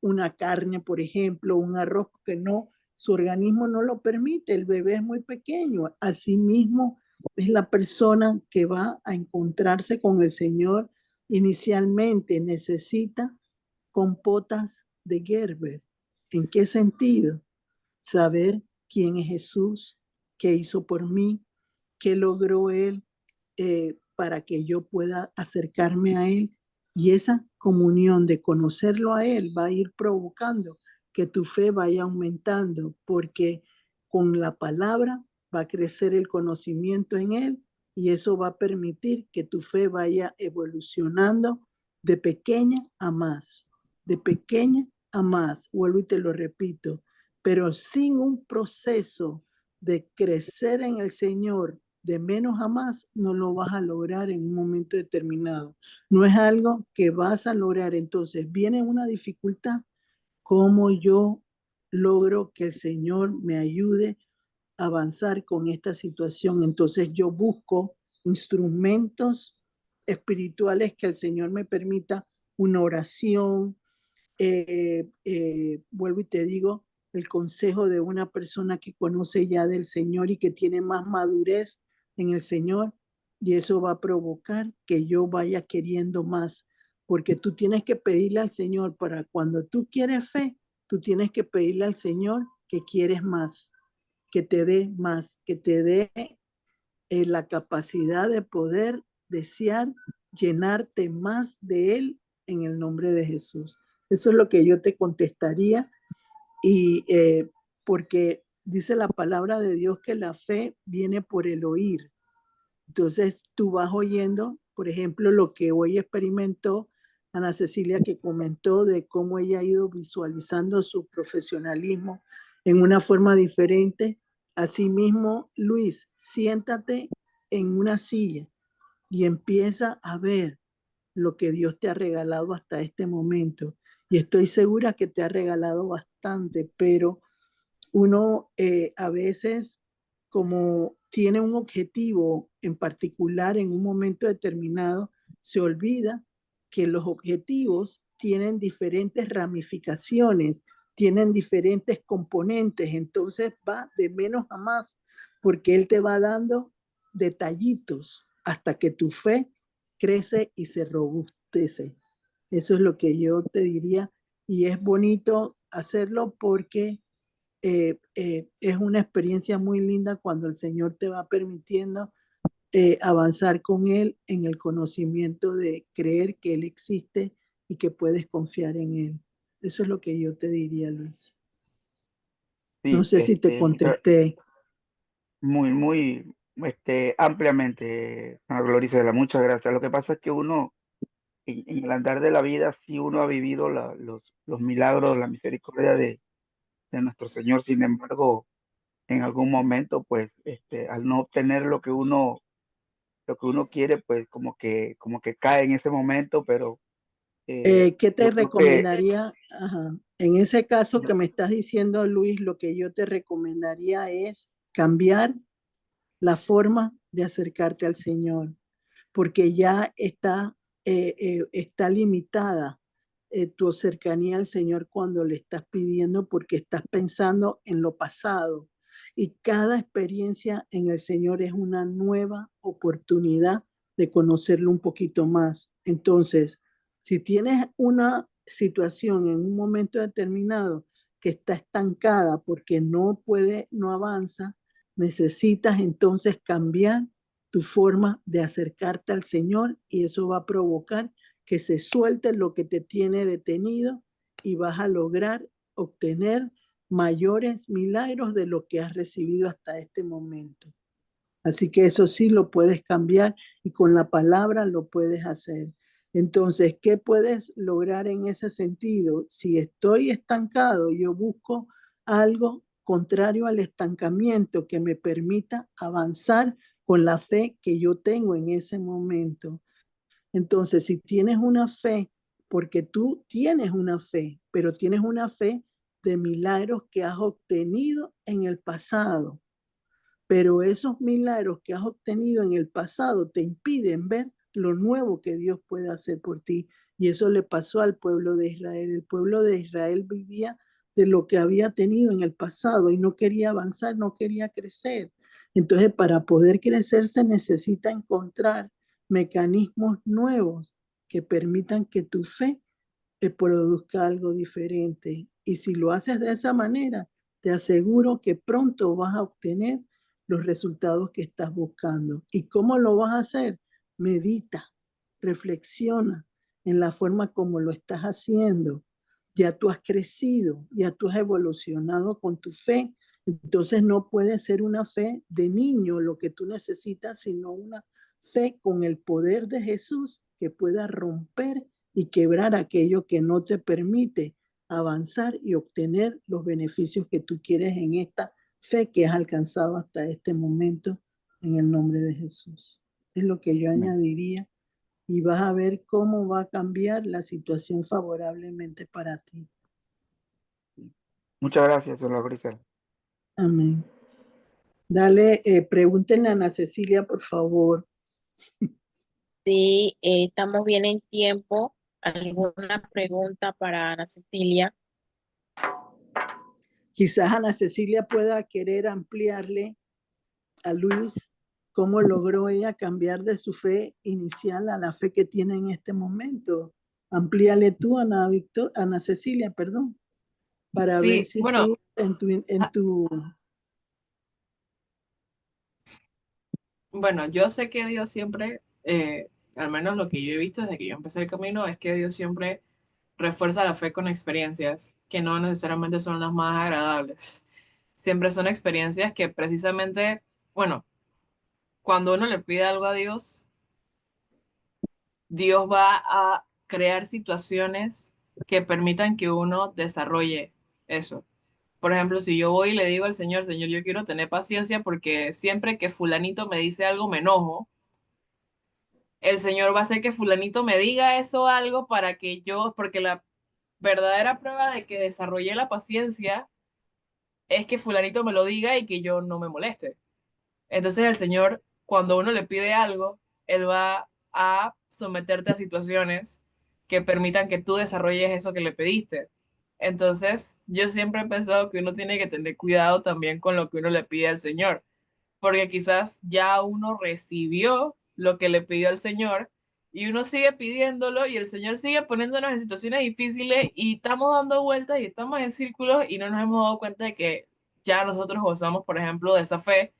una carne, por ejemplo, un arroz, que no, su organismo no lo permite, el bebé es muy pequeño. Asimismo, es la persona que va a encontrarse con el Señor inicialmente, necesita compotas de Gerber. ¿En qué sentido? Saber quién es Jesús, qué hizo por mí, qué logró Él para que yo pueda acercarme a Él. Y esa comunión de conocerlo a Él va a ir provocando que tu fe vaya aumentando, porque con la palabra va a crecer el conocimiento en Él y eso va a permitir que tu fe vaya evolucionando de pequeña a más, de pequeña a más. Vuelvo y te lo repito, pero sin un proceso de crecer en el Señor de menos a más, no lo vas a lograr en un momento determinado. No es algo que vas a lograr. Entonces viene una dificultad. ¿Cómo yo logro que el Señor me ayude a avanzar con esta situación? Entonces yo busco instrumentos espirituales que el Señor me permita, una oración, vuelvo y te digo, el consejo de una persona que conoce ya del Señor y que tiene más madurez en el Señor, y eso va a provocar que yo vaya queriendo más, porque tú tienes que pedirle al Señor para cuando tú quieres fe, tú tienes que pedirle al Señor que quieres más, que te dé más, que te dé la capacidad de poder desear llenarte más de Él en el nombre de Jesús. Eso es lo que yo te contestaría, y porque dice la palabra de Dios que la fe viene por el oír. Entonces tú vas oyendo, por ejemplo, lo que hoy experimentó Ana Cecilia, que comentó de cómo ella ha ido visualizando su profesionalismo en una forma diferente. Asimismo, Luis, siéntate en una silla y empieza a ver lo que Dios te ha regalado hasta este momento. Y estoy segura que te ha regalado bastante, pero uno a veces, como tiene un objetivo en particular en un momento determinado, se olvida que los objetivos tienen diferentes ramificaciones, tienen diferentes componentes, entonces va de menos a más, porque Él te va dando detallitos hasta que tu fe crece y se robustece. Eso es lo que yo te diría, y es bonito hacerlo porque es una experiencia muy linda cuando el Señor te va permitiendo avanzar con Él en el conocimiento de creer que Él existe y que puedes confiar en Él. Eso es lo que yo te diría, Luis. No Sí, sé si te contesté. muy, ampliamente, Ana Gloria, muchas gracias. Lo que pasa es que uno, en el andar de la vida, sí uno ha vivido los milagros, la misericordia de nuestro Señor. Sin embargo, en algún momento, pues, al no obtener lo que uno quiere, pues, como que cae en ese momento, pero ¿Qué te yo creo que recomendaría? Ajá. En ese caso que me estás diciendo, Luis, lo que yo te recomendaría es cambiar la forma de acercarte al Señor, porque ya está limitada tu cercanía al Señor cuando le estás pidiendo, porque estás pensando en lo pasado. Y cada experiencia en el Señor es una nueva oportunidad de conocerlo un poquito más. Entonces, si tienes una situación en un momento determinado que está estancada porque no puede, no avanza, necesitas entonces cambiar tu forma de acercarte al Señor, y eso va a provocar que se suelte lo que te tiene detenido y vas a lograr obtener mayores milagros de lo que has recibido hasta este momento. Así que eso sí lo puedes cambiar, y con la palabra lo puedes hacer. Entonces, ¿qué puedes lograr en ese sentido? Si estoy estancado, yo busco algo contrario al estancamiento que me permita avanzar con la fe que yo tengo en ese momento. Entonces, si tienes una fe, porque tú tienes una fe, pero tienes una fe de milagros que has obtenido en el pasado, pero esos milagros que has obtenido en el pasado te impiden ver lo nuevo que Dios puede hacer por ti. Y eso le pasó al pueblo de Israel. El pueblo de Israel vivía de lo que había tenido en el pasado y no quería avanzar, no quería crecer. Entonces, para poder crecer se necesita encontrar mecanismos nuevos que permitan que tu fe te produzca algo diferente. Y si lo haces de esa manera, te aseguro que pronto vas a obtener los resultados que estás buscando. ¿Y cómo lo vas a hacer? Medita, reflexiona en la forma como lo estás haciendo. Ya tú has crecido, ya tú has evolucionado con tu fe. Entonces no puede ser una fe de niño lo que tú necesitas, sino una fe con el poder de Jesús que pueda romper y quebrar aquello que no te permite avanzar y obtener los beneficios que tú quieres en esta fe que has alcanzado hasta este momento, en el nombre de Jesús. Es lo que yo añadiría, y vas a ver cómo va a cambiar la situación favorablemente para ti. muchas gracias, señora Grisel. Amén. Dale, pregúntenle a Ana Cecilia, por favor. Sí, estamos bien en tiempo. ¿Alguna pregunta para Ana Cecilia? Quizás Ana Cecilia pueda querer ampliarle a Luis cómo logró ella cambiar de su fe inicial a la fe que tiene en este momento. Amplíale tú, Ana Cecilia, perdón, para ver Sí, si bueno, tú en ah, tu bueno, yo sé que Dios siempre, al menos lo que yo he visto desde que yo empecé el camino, es que Dios siempre refuerza la fe con experiencias que no necesariamente son las más agradables. Siempre son experiencias que precisamente, bueno, cuando uno le pide algo a Dios, Dios va a crear situaciones que permitan que uno desarrolle eso. Por ejemplo, si yo voy y le digo al Señor, Señor, yo quiero tener paciencia porque siempre que fulanito me dice algo me enojo, el Señor va a hacer que fulanito me diga eso algo para que yo, porque la verdadera prueba de que desarrollé la paciencia es que fulanito me lo diga y que yo no me moleste. Entonces el Señor, cuando uno le pide algo, Él va a someterte a situaciones que permitan que tú desarrolles eso que le pediste. Entonces, yo siempre he pensado que uno tiene que tener cuidado también con lo que uno le pide al Señor, porque quizás ya uno recibió lo que le pidió al Señor y uno sigue pidiéndolo y el Señor sigue poniéndonos en situaciones difíciles y estamos dando vueltas y estamos en círculos y no nos hemos dado cuenta de que ya nosotros gozamos, por ejemplo, de esa fe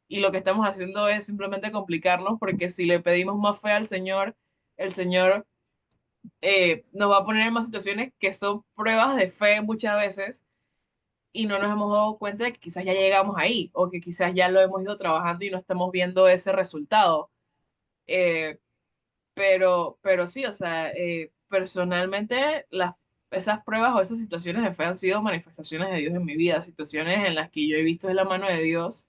y lo que estamos haciendo es simplemente complicarnos porque si le pedimos más fe al Señor, el Señor nos va a poner en más situaciones que son pruebas de fe muchas veces y no nos hemos dado cuenta de que quizás ya llegamos ahí o que quizás ya lo hemos ido trabajando y no estamos viendo ese resultado. Eh, pero sí, o sea, personalmente esas pruebas o esas situaciones de fe han sido manifestaciones de Dios en mi vida, situaciones en las que yo he visto es la mano de Dios,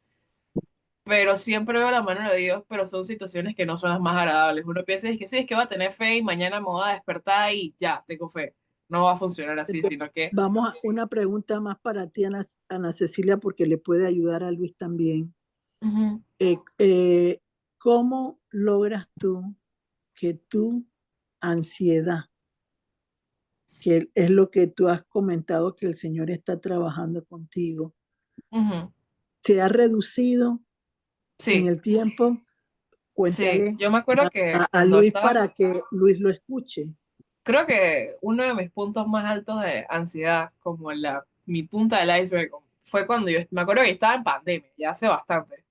pero siempre veo la mano de Dios, pero son situaciones que no son las más agradables. Uno piensa es que sí, es que va a tener fe y mañana me voy a despertar y ya, tengo fe. No va a funcionar así, sino que... vamos a una pregunta más para ti, Ana Cecilia, porque le puede ayudar a Luis también. Ujú, Eh, eh, ¿Cómo logras tú que tu ansiedad, que es lo que tú has comentado que el Señor está trabajando contigo, ujú. se ha reducido en Sí, el tiempo? sí. Cuéntale Yo me acuerdo que a cuando Luis estaba, para que Luis lo escuche. creo que uno de mis puntos más altos de ansiedad, como mi punta del iceberg, fue cuando yo me acuerdo que estaba en pandemia, ya hace bastante.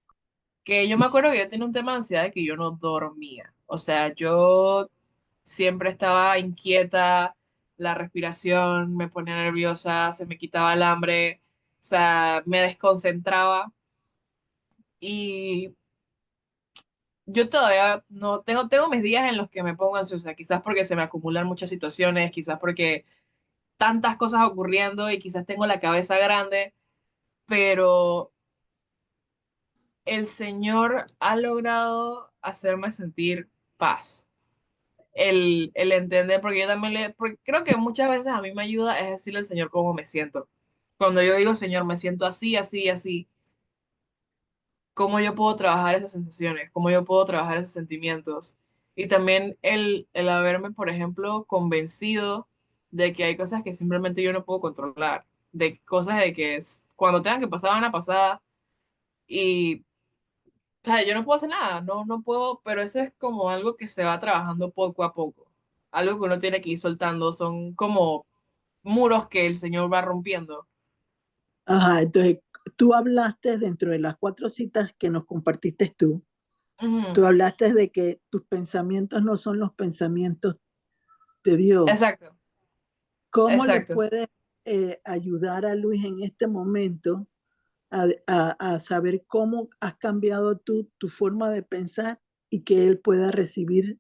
Que yo me acuerdo que yo tenía un tema de ansiedad de que yo no dormía. O sea, yo siempre estaba inquieta, la respiración me ponía nerviosa, se me quitaba el hambre, o sea, me desconcentraba. Y yo todavía no tengo mis días en los que me pongo ansiosa, quizás porque se me acumulan muchas situaciones, quizás porque tantas cosas ocurriendo y quizás tengo la cabeza grande, pero el Señor ha logrado hacerme sentir paz. El entender, porque yo también porque creo que muchas veces a mí me ayuda es decirle al Señor cómo me siento. Cuando yo digo, Señor, me siento así, así, así, cómo yo puedo trabajar esas sensaciones, cómo yo puedo trabajar esos sentimientos. Y también el haberme, por ejemplo, convencido de que hay cosas que simplemente yo no puedo controlar, de cosas de que cuando tengan que pasar van a pasar y, o sea, yo no puedo hacer nada, no puedo, pero eso es como algo que se va trabajando poco a poco, algo que uno tiene que ir soltando, son como muros que el Señor va rompiendo. Ajá, entonces tú hablaste dentro de las 4 citas que nos compartiste Ujú, tú hablaste de que tus pensamientos no son los pensamientos de Dios. exacto, ¿Cómo le exacto. puedes ayudar a Luis en este momento a saber cómo has cambiado tú tu forma de pensar y que él pueda recibir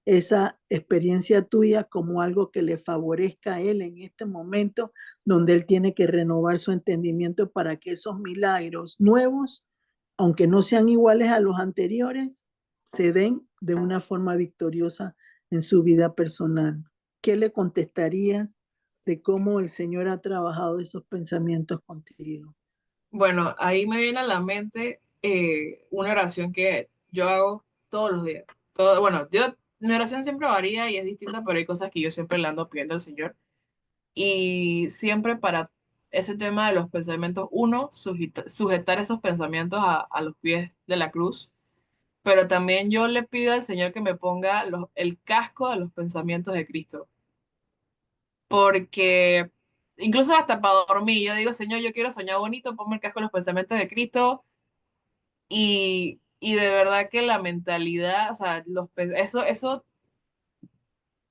esa experiencia tuya como algo que le favorezca a él en este momento donde él tiene que renovar su entendimiento para que esos milagros nuevos, aunque no sean iguales a los anteriores, se den de una forma victoriosa en su vida personal? ¿Qué le contestarías de cómo el Señor ha trabajado esos pensamientos contigo? Bueno, ahí me viene a la mente una oración que yo hago todos los días. Bueno, mi oración siempre varía y es distinta, pero hay cosas que yo siempre le ando pidiendo al Señor. Y siempre para ese tema de los pensamientos, uno, sujetar esos pensamientos a los pies de la cruz, pero también yo le pido al Señor que me ponga el casco de los pensamientos de Cristo, porque incluso hasta para dormir, yo digo, Señor, yo quiero soñar bonito, ponme el casco de los pensamientos de Cristo, y de verdad que la mentalidad, o sea, eso,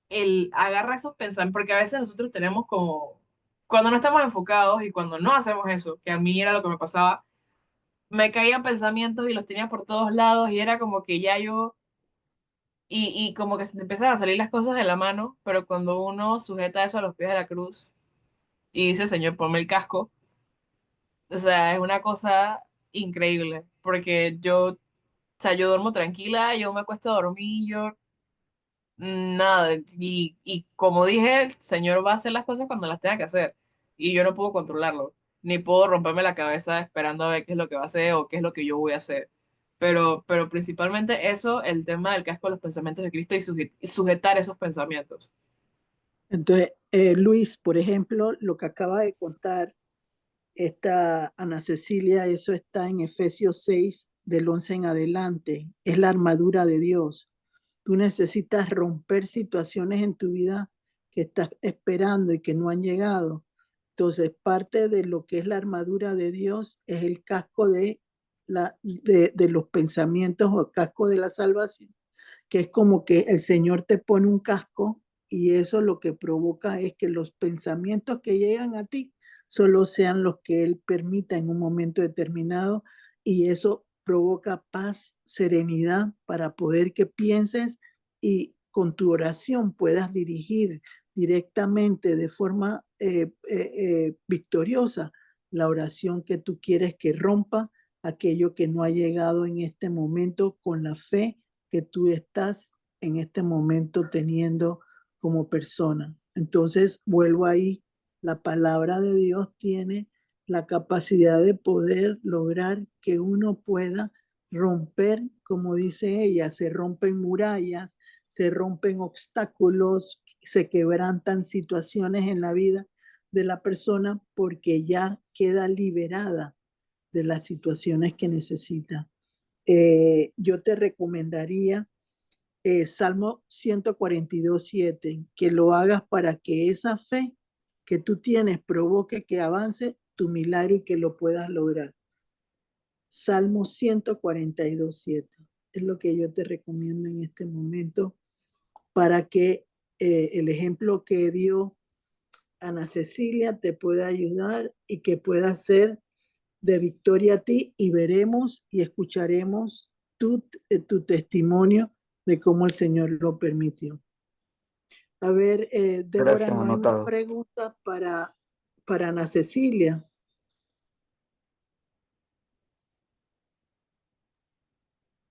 el agarra esos pensamientos, porque a veces nosotros tenemos como, cuando no estamos enfocados y cuando no hacemos eso, que a mí era lo que me pasaba, me caían pensamientos y los tenía por todos lados y era como que ya yo, y como que se te empiezan a salir las cosas de la mano, pero cuando uno sujeta eso a los pies de la cruz y dice, Señor, ponme el casco, o sea, es una cosa increíble, porque yo, o sea, yo duermo tranquila, yo me acuesto a dormir, yo nada, y como dije, el Señor va a hacer las cosas cuando las tenga que hacer, y yo no puedo controlarlo, ni puedo romperme la cabeza esperando a ver qué es lo que va a hacer o qué es lo que yo voy a hacer. Pero principalmente eso, el tema del casco de los pensamientos de Cristo y sujetar esos pensamientos. Entonces, Luis, por ejemplo, lo que acaba de contar esta Ana Cecilia, eso está en Efesios 6, del 11 en adelante. Es la armadura de Dios. Tú necesitas romper situaciones en tu vida que estás esperando y que no han llegado. Entonces, parte de lo que es la armadura de Dios es el casco de los pensamientos o el casco de la salvación, que es como que el Señor te pone un casco y eso lo que provoca es que los pensamientos que llegan a ti solo sean los que Él permita en un momento determinado y eso provoca paz, serenidad para poder que pienses y con tu oración puedas dirigir directamente de forma victoriosa la oración que tú quieres que rompa aquello que no ha llegado en este momento con la fe que tú estás en este momento teniendo como persona. Entonces, vuelvo ahí, la palabra de Dios tiene la capacidad de poder lograr que uno pueda romper, como dice ella, se rompen murallas, se rompen obstáculos, se quebrantan situaciones en la vida de la persona porque ya queda liberada de las situaciones que necesita. Yo te recomendaría Salmo 142:7, que lo hagas para que esa fe que tú tienes provoque que avance tu milagro y que lo puedas lograr. Salmo 142:7 es lo que yo te recomiendo en este momento para que el ejemplo que dio Ana Cecilia te pueda ayudar y que pueda ser de victoria a ti y veremos y escucharemos tu testimonio de cómo el Señor lo permitió. A ver, Débora, Gracias, no hay más anotado. preguntas para Ana Cecilia.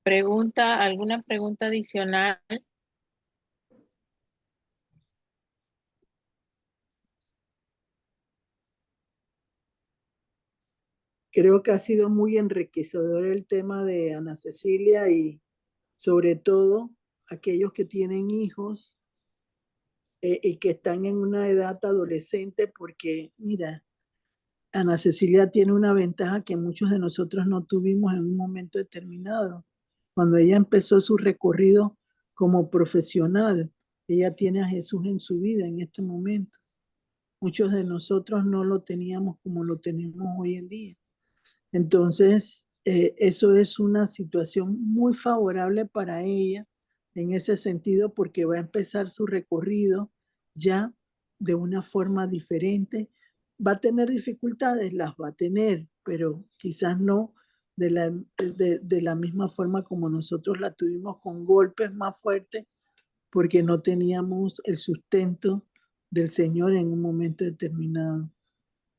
¿Alguna pregunta adicional? Creo que ha sido muy enriquecedor el tema de Ana Cecilia y sobre todo aquellos que tienen hijos y que están en una edad adolescente, porque mira, Ana Cecilia tiene una ventaja que muchos de nosotros no tuvimos en un momento determinado. Cuando ella empezó su recorrido como profesional, ella tiene a Jesús en su vida en este momento. Muchos de nosotros no lo teníamos como lo tenemos hoy en día. Entonces, eso es una situación muy favorable para ella en ese sentido porque va a empezar su recorrido ya de una forma diferente. Va a tener dificultades, las va a tener, pero quizás no de la misma forma como nosotros la tuvimos con golpes más fuertes porque no teníamos el sustento del Señor en un momento determinado.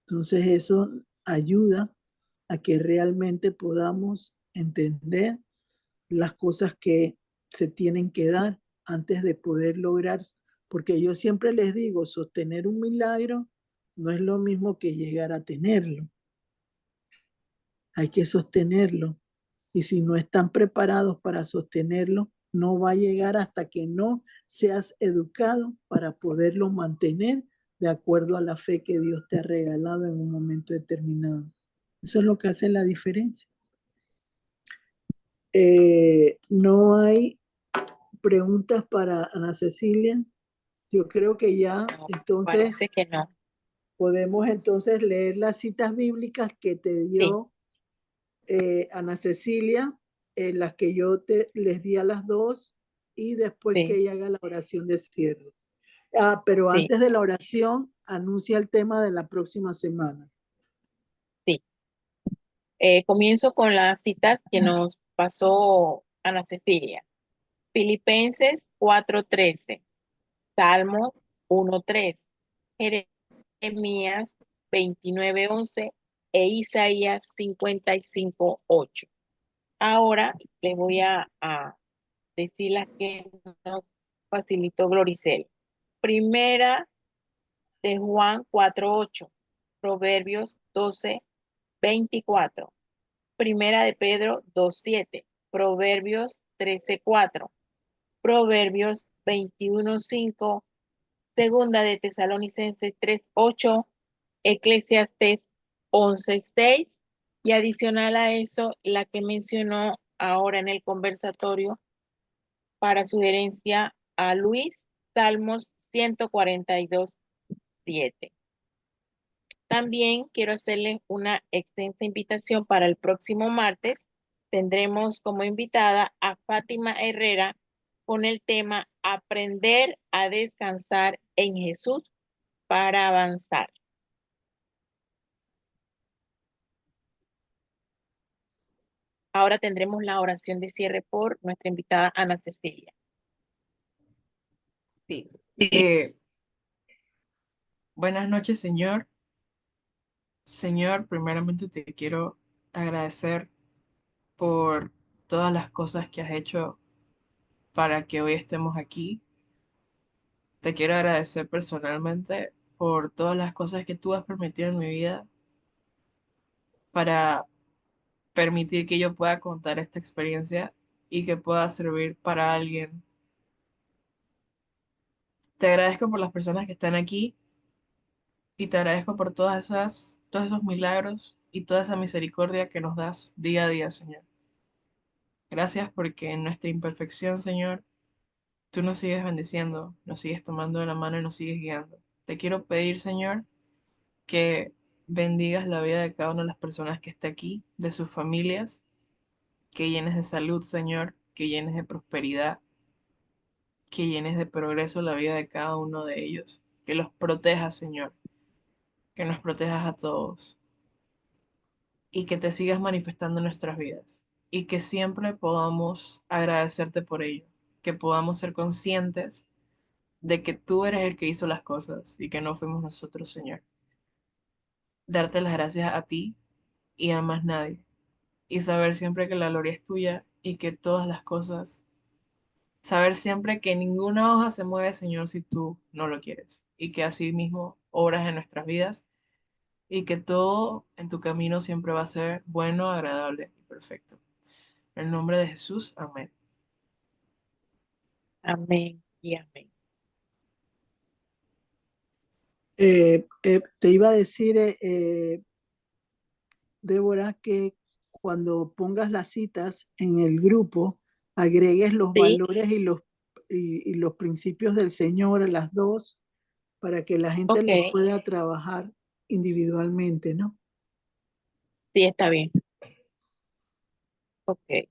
Entonces eso ayuda a que realmente podamos entender las cosas que se tienen que dar antes de poder lograr, porque yo siempre les digo, sostener un milagro no es lo mismo que llegar a tenerlo, hay que sostenerlo. Y si no están preparados para sostenerlo, no va a llegar hasta que no seas educado para poderlo mantener de acuerdo a la fe que Dios te ha regalado en un momento determinado. Eso es lo que hace la diferencia. No hay preguntas para Ana Cecilia. Yo creo que ya No, entonces parece que no. podemos entonces leer las citas bíblicas que te Sí, dio Ana Cecilia, las que yo les di a las dos, y después que sí, ella haga la oración de cierre. Pero sí, antes de la oración, anuncia el tema de la próxima semana. sí. Comienzo con las citas que nos pasó Ana Cecilia. Filipenses 4:13, Salmo 1:3, Jeremías 29:11 e Isaías 55:8. Ahora les voy a decir las que nos facilitó Gloricel. Primera de Juan 4:8, Proverbios 12:24, Primera de Pedro 2:7, Proverbios 13:4, Proverbios 21:5, Segunda de Tesalonicenses 3:8, Eclesiastés 11:6 y adicional a eso la que mencionó ahora en el conversatorio para sugerencia a Luis, Salmos 142:7. También quiero hacerles una extensa invitación para el próximo martes. Tendremos como invitada a Fátima Herrera con el tema Aprender a descansar en Jesús para avanzar. Ahora tendremos la oración de cierre por nuestra invitada Ana Cecilia. Sí. Sí. Buenas noches, Señor. Señor, primeramente te quiero agradecer por todas las cosas que has hecho para que hoy estemos aquí. Te quiero agradecer personalmente por todas las cosas que tú has permitido en mi vida para permitir que yo pueda contar esta experiencia y que pueda servir para alguien. Te agradezco por las personas que están aquí y te agradezco por todos esos milagros y toda esa misericordia que nos das día a día, Señor. Gracias porque en nuestra imperfección, Señor, tú nos sigues bendiciendo, nos sigues tomando de la mano y nos sigues guiando. Te quiero pedir, Señor, que bendigas la vida de cada una de las personas que está aquí, de sus familias, que llenes de salud, Señor, que llenes de prosperidad, que llenes de progreso la vida de cada uno de ellos, que los protejas, Señor, que nos protejas a todos y que te sigas manifestando en nuestras vidas y que siempre podamos agradecerte por ello, que podamos ser conscientes de que tú eres el que hizo las cosas y que no fuimos nosotros, Señor. Darte las gracias a ti y a más nadie y saber siempre que la gloria es tuya y que todas las cosas, saber siempre que ninguna hoja se mueve, Señor, si tú no lo quieres y que así mismo obras en nuestras vidas y que todo en tu camino siempre va a ser bueno, agradable y perfecto. En el nombre de Jesús, amén. Amén y amén. Te iba a decir, Débora, que cuando pongas las citas en el grupo, agregues los Sí, valores y los principios del Señor a las dos para que la gente ok, los pueda trabajar individualmente, ¿no? sí, está bien. Ok.